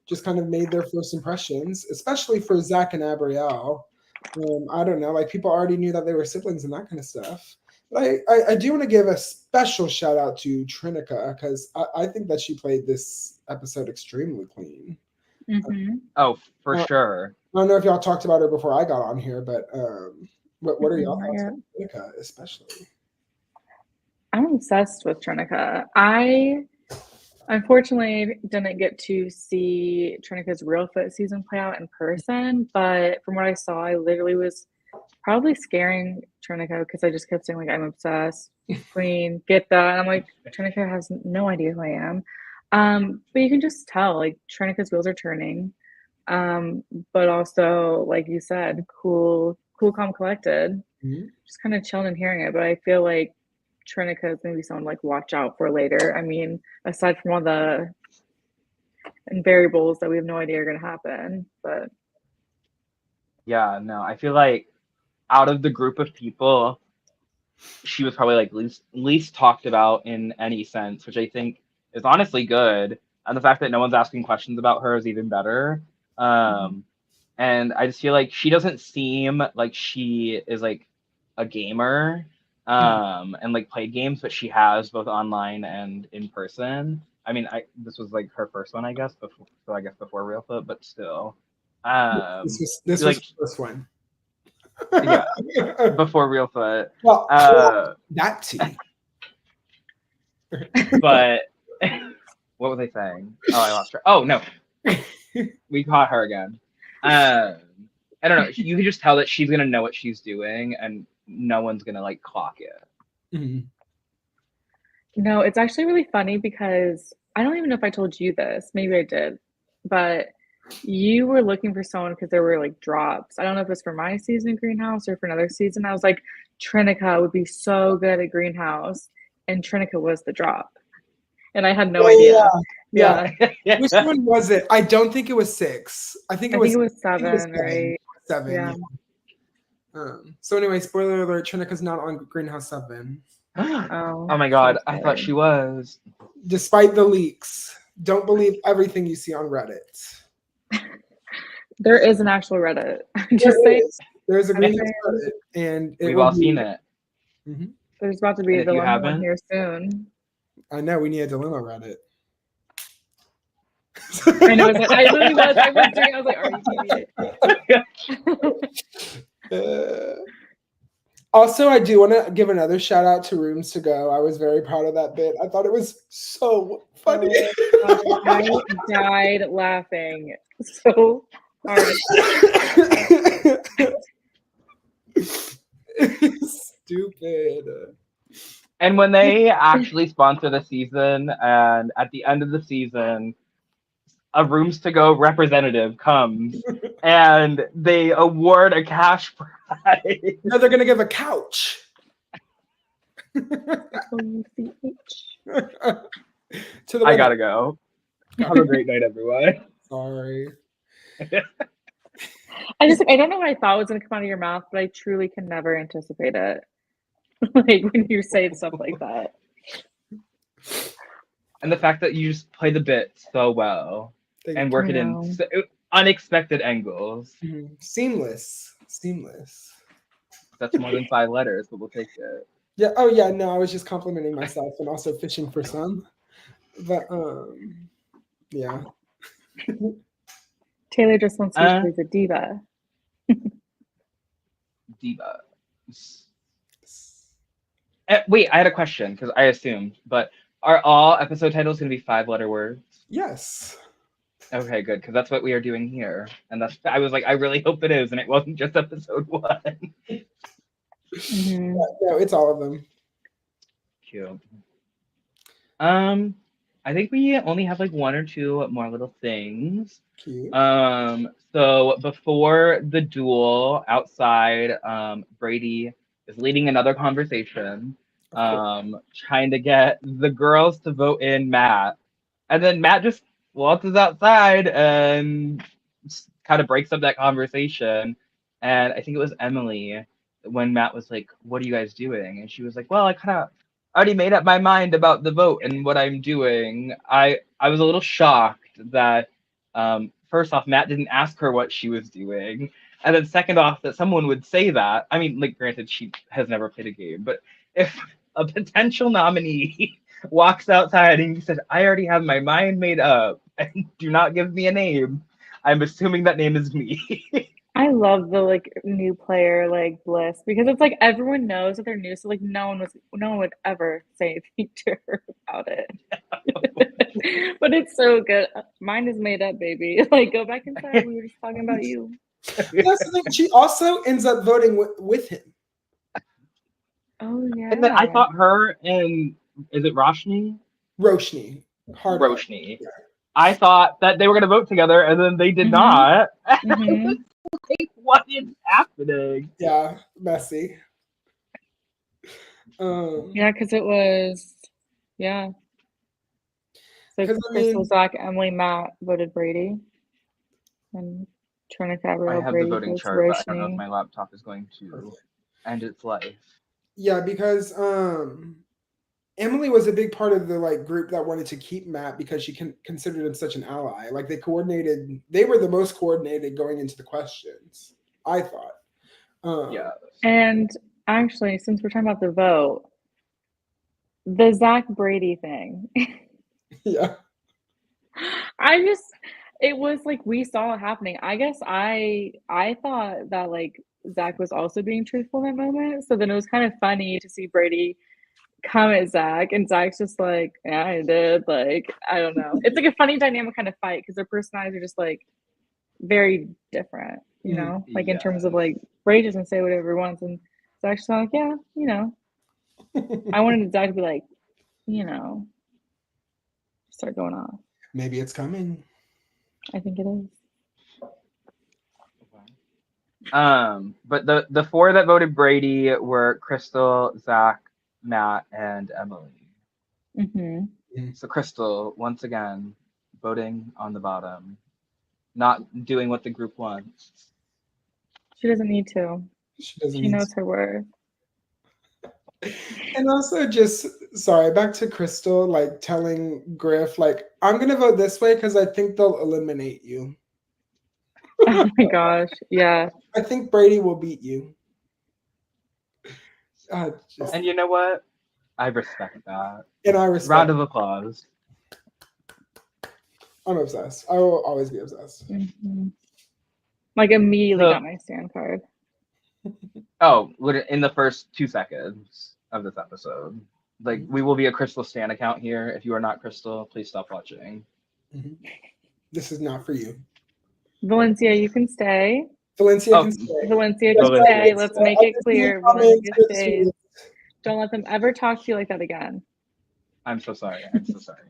just kind of made their first impressions, especially for Zach and Abrielle. I don't know, like people already knew that they were siblings and that kind of stuff. But I do want to give a special shout out to Trinica because I think that she played this episode extremely clean. Mm-hmm. Oh, for Uh, sure. I don't know if y'all talked about her before I got on here, but what are y'all Not thoughts yet. on Monica, especially? I'm obsessed with Trinica. I unfortunately didn't get to see Trinica's Real Foot season play out in person, but from what I saw, I literally was probably scaring Trinica because I just kept saying like I'm obsessed, queen, get that. And I'm like, Trinica has no idea who I am. But you can just tell like Trinica's wheels are turning. But also, like you said, cool, calm, collected. Mm-hmm. Just kind of chilling and hearing it. But I feel like Trinica is maybe someone like watch out for later. I mean, aside from all the variables that we have no idea are going to happen, but Yeah, no, I feel like out of the group of people, she was probably like least talked about in any sense, which I think is honestly good. And the fact that no one's asking questions about her is even better. And I just feel like she doesn't seem like she is like a gamer and like played games, but she has both online and in person. I mean, this was like her first one, I guess, before, so I guess before Real Foot, but still. This was like, the first one. Yeah, before Real Foot. Well, that tea. But what was I saying? Oh, I lost her. Oh no, we caught her again. I don't know. You can just tell that she's gonna know what she's doing, and no one's gonna like clock it. Mm-hmm. no, it's actually really funny because I don't even know if I told you this. Maybe I did, but you were looking for someone because there were like drops. I don't know if it's for my season of Greenhouse or for another season. I was like, Trinica would be so good at Greenhouse, and Trinica was the drop, and I had no idea. Yeah. Which one was it? I don't think it was 6. I think it was 7, right? 7. Yeah. So anyway, spoiler alert: Trinica's not on Greenhouse 7. Oh my god, I thought she was. Despite the leaks, don't believe everything you see on Reddit. There is an actual Reddit. Just saying. There's a Greenhouse Reddit, and we've all seen it. Mm-hmm. There's about to be a dilemma one here soon. I know we need a dilemma Reddit. I know. I really was. I was doing. I was like, "Are you kidding?" Also, I do want to give another shout out to Rooms to Go. I was very proud of that bit. I thought it was so funny. I died laughing so hard. Stupid. And when they actually sponsor the season, and at the end of the season, a Rooms to Go representative comes and they award a cash prize. No, they're gonna give a couch. I gotta go. Have a great night, everyone. Sorry. I don't know what I thought was gonna come out of your mouth, but I truly can never anticipate it. Like when you say stuff like that. And the fact that you just play the bit so well and work it in unexpected angles. Mm-hmm. Seamless. That's more than 5 letters, but we'll take it. Yeah. Oh yeah. No, I was just complimenting myself and also fishing for some. But yeah. Taylor just wants to be a diva. Diva. Wait, I had a question because I assumed, but are all episode titles going to be 5-letter words? Yes. Okay, good, because that's what we are doing here. And I was like, I really hope it is, and it wasn't just episode 1. Mm-hmm. No, it's all of them. Cute. I think we only have like 1 or 2 more little things. Cute. So before the duel outside, Brady is leading another conversation, trying to get the girls to vote in Matt. And then Matt just waltzes outside and kind of breaks up that conversation. And I think it was Emily when Matt was like, "What are you guys doing?" And she was like, "Well, I kind of already made up my mind about the vote and what I'm doing." I was a little shocked that first off, Matt didn't ask her what she was doing. And then second off, that someone would say that. I mean, like, granted, she has never played a game, but if a potential nominee walks outside and he says, "I already have my mind made up and do not give me a name," I'm assuming that name is me. I love the like new player like Bliss because it's like everyone knows that they're new, so like no one would ever say anything to her about it. But it's so good. Mine is made up, baby. Like go back inside. We were just talking about you. That's the thing. She also ends up voting with him. Oh yeah. And then I thought her and is it Roshni? Roshni. Hard Roshni. Yeah. I thought that they were going to vote together, and then they did not. Mhm. Like, what is happening? Yeah, messy. Yeah, because it was So 'Cause, I Crystal, mean- Zach, Emily, Matt voted Brady, and Trina, I Gabrielle, have Brady the voting votes chart, but I don't know if Roshni. my laptop is going to end its life. Yeah, because Emily was a big part of the like group that wanted to keep Matt because she considered him such an ally. Like they were the most coordinated going into the questions, I thought. Yeah. And actually, since we're talking about the vote, the Zach Brady thing, Yeah. it was like we saw it happening. I guess I thought that like Zach was also being truthful in that moment. So then it was kind of funny to see Brady come at Zach, and Zach's just like, yeah, I did. Like, I don't know. It's like a funny dynamic kind of fight because their personalities are just like very different, you know? Like in terms of like Brady doesn't say whatever he wants, and Zach's like, yeah, you know. I wanted Zach to be like, you know, start going off. Maybe it's coming. I think it is. But the four that voted Brady were Crystal, Zach, Matt, and Emily. Mm-hmm. So Crystal, once again, voting on the bottom, not doing what the group wants. She doesn't need to. She knows her worth. And also just sorry, back to Crystal, like telling Griff, like, I'm gonna vote this way because I think they'll eliminate you. Oh my gosh. Yeah. I think Brady will beat you. And you know what? I respect that. And I respect. Round of applause. I'm obsessed. I will always be obsessed. Mm-hmm. Like immediately got my stand card. Oh, in the first 2 seconds of this episode. Like, we will be a Crystal Stan account here. If you are not Crystal, please stop watching. Mm-hmm. This is not for you. Valencia, you can stay. Valencia can stay. Valencia can stay. Let's make it clear. Valencia stays. Don't let them ever talk to you like that again. I'm so sorry. I'm so sorry.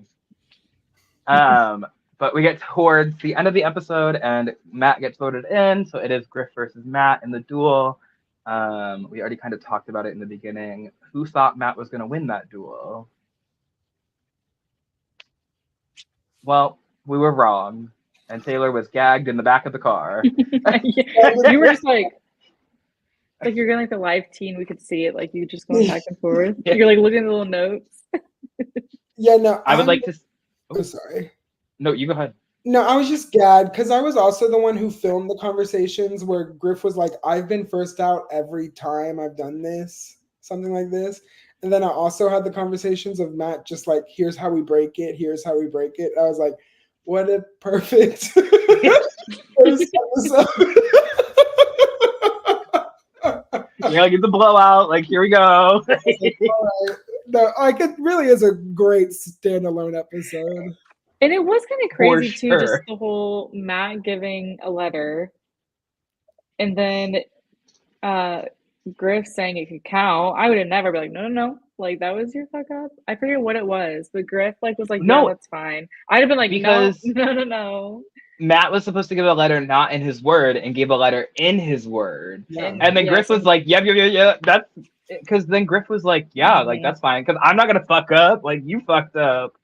But we get towards the end of the episode, and Matt gets voted in. So it is Griff versus Matt in the duel. We already kind of talked about it in the beginning. Who thought Matt was going to win that duel? Well, we were wrong. And Taylor was gagged in the back of the car. You were just like you're getting like the live teen. We could see it. Like you just going back and forth. Yeah. You're like looking at the little notes. Yeah, no. I would like to. Oh, sorry. No, you go ahead. No, I was just gagged because I was also the one who filmed the conversations where Griff was like, I've been first out every time I've done this, something like this. And then I also had the conversations of Matt just like, here's how we break it. Here's how we break it. I was like, what a perfect first episode. You're like, it's a blowout. Like, here we go. No, like it really is a great standalone episode. And it was kind of crazy sure. too, just the whole Matt giving a letter and then Griff saying it could count. I would have never been like, no. Like that was your fuck up. I forget what it was, but Griff like was like, no, that's fine. I'd have been like, because no. Matt was supposed to give a letter not in his word and gave a letter in his word. Yeah. And then Griff was like, yeah. That's because then Griff was like, yeah, like that's fine. Because I'm not gonna fuck up. Like you fucked up.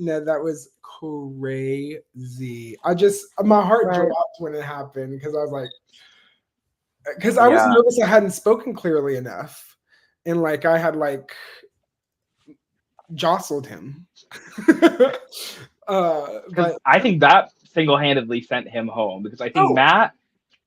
No, that was crazy. My heart dropped when it happened because I was like, because I was nervous I hadn't spoken clearly enough. And like I had like jostled him. But I think that single-handedly sent him home because I think Matt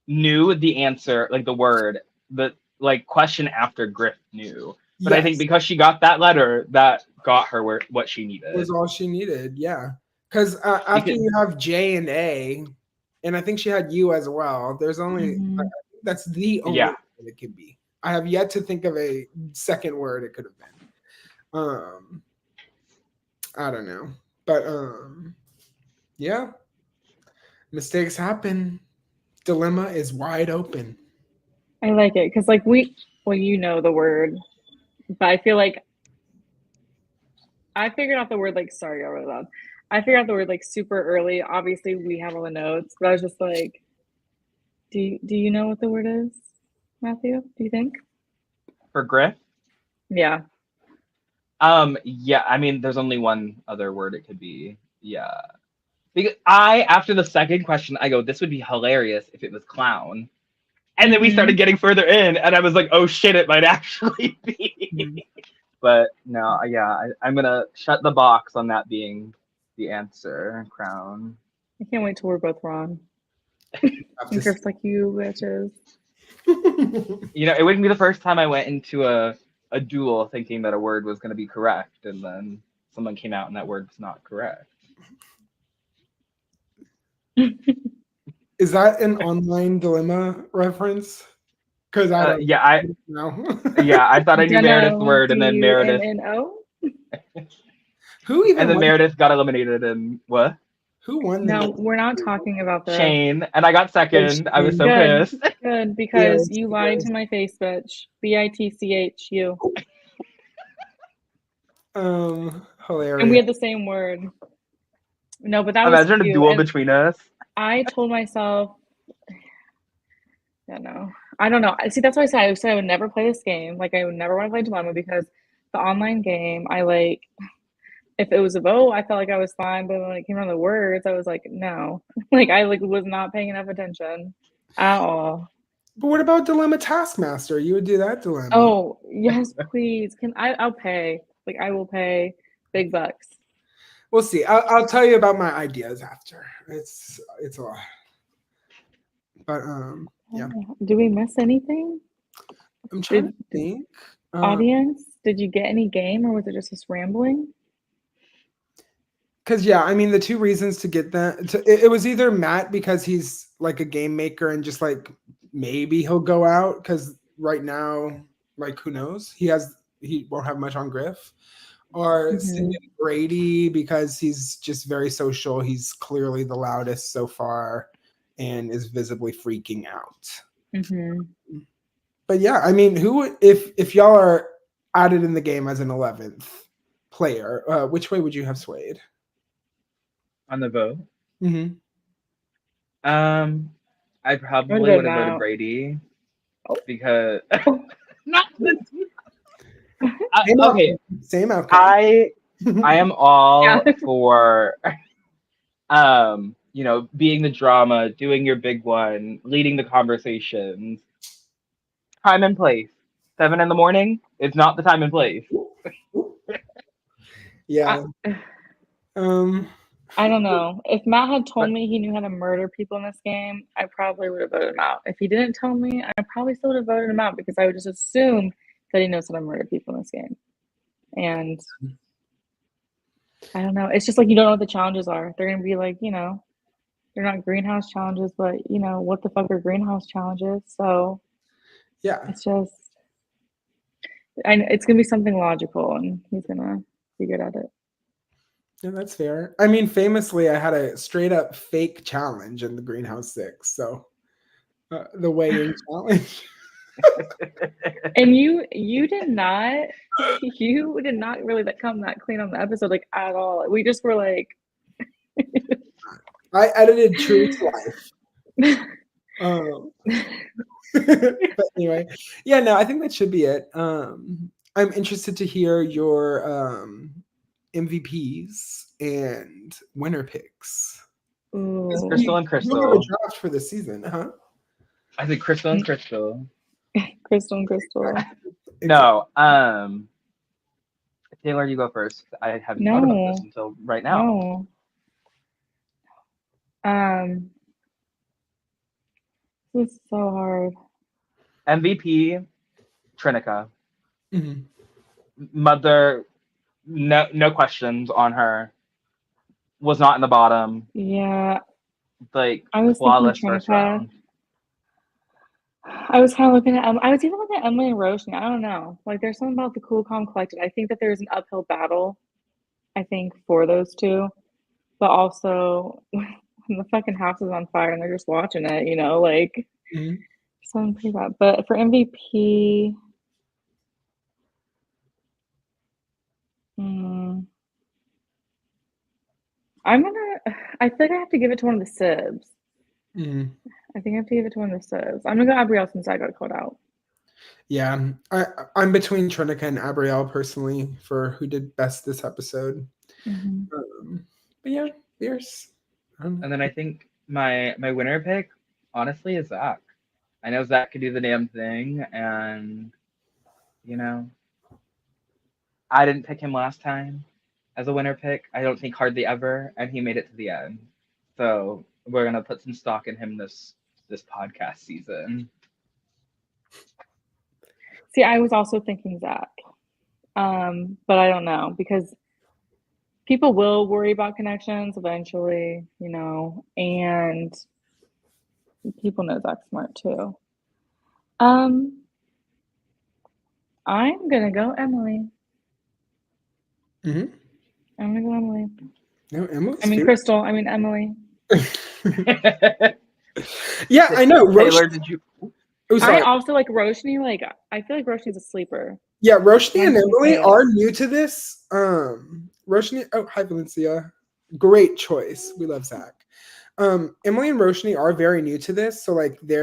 knew the answer, like the word, the like question after Griff knew. But I think because she got that letter, that got her what she needed. It was all she needed, yeah. Because after you have J and A, And I think she had you as well. There's only that's the only Yeah. word it could be. I have yet to think of a second word it could have been. I don't know. But yeah. Mistakes happen. Dilemma is wide open. I like it because, like, you know the word, but I feel like I figured out the word, like, sorry, I wrote it out. I figured out the word, like, super early. Obviously, we have all the notes, but I was just like, do you know what the word is, Matthew? Do you think? For Griff? Yeah. Yeah, I mean, there's only one other word it could be. Yeah. Because after the second question, I go, this would be hilarious if it was clown. And then we started getting further in, and I was like, oh shit, it might actually be. But no, yeah, I'm going to shut the box on that being the answer, crown. I can't wait till we're both wrong. And Griff's like, you bitches. You know, it wouldn't be the first time I went into a duel thinking that a word was going to be correct, and then someone came out and that word was not correct. Is that an online dilemma reference? Because I don't know. Yeah, I thought I knew Meredith's word, and then Meredith. Who even? And then Meredith got eliminated, and what? Who won? No, we're not talking about that. Shane, and I got second. I was so pissed. Good, because you lied to my face, bitch. BITCHU. Hilarious. And we had the same word. No, but that was imagine a duel between us. I told myself, I don't know. See, that's why I said I would never play this game. Like, I would never want to play Dilemma because the online game, I like. If it was a vote, I felt like I was fine, but when it came down to the words, I was like, no. Like, I was not paying enough attention at all. But what about Dilemma Taskmaster? You would do that dilemma. Oh, yes, please. I'll pay. Like, I will pay big bucks. We'll see. I'll tell you about my ideas after. It's a lot. But yeah. Do we miss anything? I'm trying to think. Audience, did you get any game, or was it just us rambling? Because yeah, I mean, the two reasons to get that it was either Matt because he's like a game maker and just like maybe he'll go out because right now, like, who knows? He won't have much on Griff, or Brady because he's just very social. He's clearly the loudest so far and is visibly freaking out. But yeah, I mean, who if y'all are added in the game as an 11th player, which way would you have swayed? On the vote? I probably would have voted Brady because not this. Okay, same outcome. I am all for being the drama, doing your big one, leading the conversations. Time and place. 7 a.m. is not the time and place. Yeah. I don't know. If Matt had told me he knew how to murder people in this game, I probably would have voted him out. If he didn't tell me, I probably still would have voted him out because I would just assume that he knows how to murder people in this game. And I don't know. It's just like you don't know what the challenges are. They're going to be like, they're not greenhouse challenges, but, what the fuck are greenhouse challenges? So, yeah. It's just, it's going to be something logical, and he's going to be good at it. Yeah, that's fair. I mean, famously, I had a straight up fake challenge in the Greenhouse 6. So the weigh-in challenge. And you did not really come that clean on the episode, like, at all. We just were like. I edited true to life. But anyway, yeah, no, I think that should be it. I'm interested to hear your MVPs and winner picks. Crystal and Crystal. You have a draft for this season, huh? I think Crystal and Crystal. Crystal and Crystal. No, Taylor, you go first. I haven't thought about this until right now. No. This is so hard. MVP, Trinica. Mother, no questions on her. Was not in the bottom. Yeah. like I was flawless thinking first Trinita. round. I was kind of looking at I was even looking at Emily and Roshni. I don't know. Like there's something about the cool, calm, collected. I think that there's an uphill battle, I think, for those two. But also when the fucking house is on fire and they're just watching it, you know, like something pretty bad. But for MVP, I feel like I have to give it to one of the Sibs. I think I have to give it to one of the Sibs. I'm gonna go Abrielle since I got called out. Yeah, I'm between Trinica and Abrielle personally for who did best this episode. But yeah, fierce. And then I think my winner pick, honestly, is Zach. I know Zach could do the damn thing, and you know, I didn't pick him last time as a winner pick. I don't think hardly ever, and he made it to the end. So we're gonna put some stock in him this podcast season. See, I was also thinking Zach, but I don't know because people will worry about connections eventually, you know, and people know Zach's smart too. I'm gonna go Emily. I'm gonna go Emily. No, Emily's I mean fierce. Crystal. I mean Emily. Yeah, I know. Taylor, did you? Oh, sorry. I also like Roshni. Like I feel like Roshni's a sleeper. Yeah, Roshni and Emily Yeah. are new to this. Roshni. Oh, hi Valencia. Great choice. We love Zach. Emily and Roshni are very new to this, so like they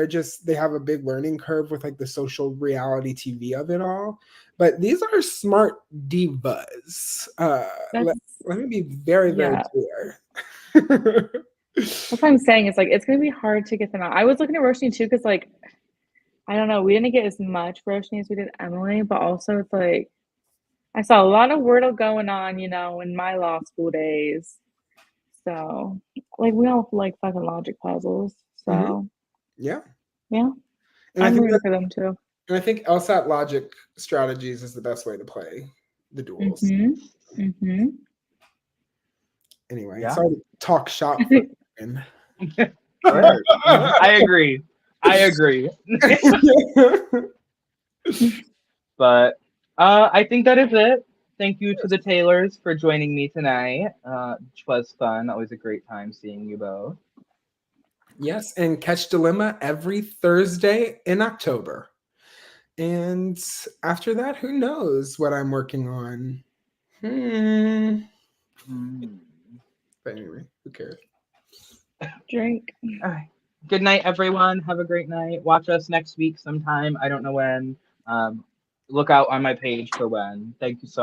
have a big learning curve with like the social reality TV of it all. But these are smart divas. Let me be very, very clear. That's what I'm saying. It's like it's gonna be hard to get them out. I was looking at Roshni too, because like I don't know, we didn't get as much Roshni as we did Emily, but also it's like I saw a lot of Wordle going on, you know, in my law school days. So like we all like fucking logic puzzles. So yeah. And I'm rooting for them too. And I think LSAT logic strategies is the best way to play the duels. Anyway, sorry to talk shop. I agree. But I think that is it. Thank you to the Taylors for joining me tonight, which was fun. Always a great time seeing you both. Yes, and catch Dilemma every Thursday in October. And after that, who knows what I'm working on? But anyway, who cares? Drink. All right. Good night, everyone. Have a great night. Watch us next week sometime. I don't know when. Look out on my page for when. Thank you so much.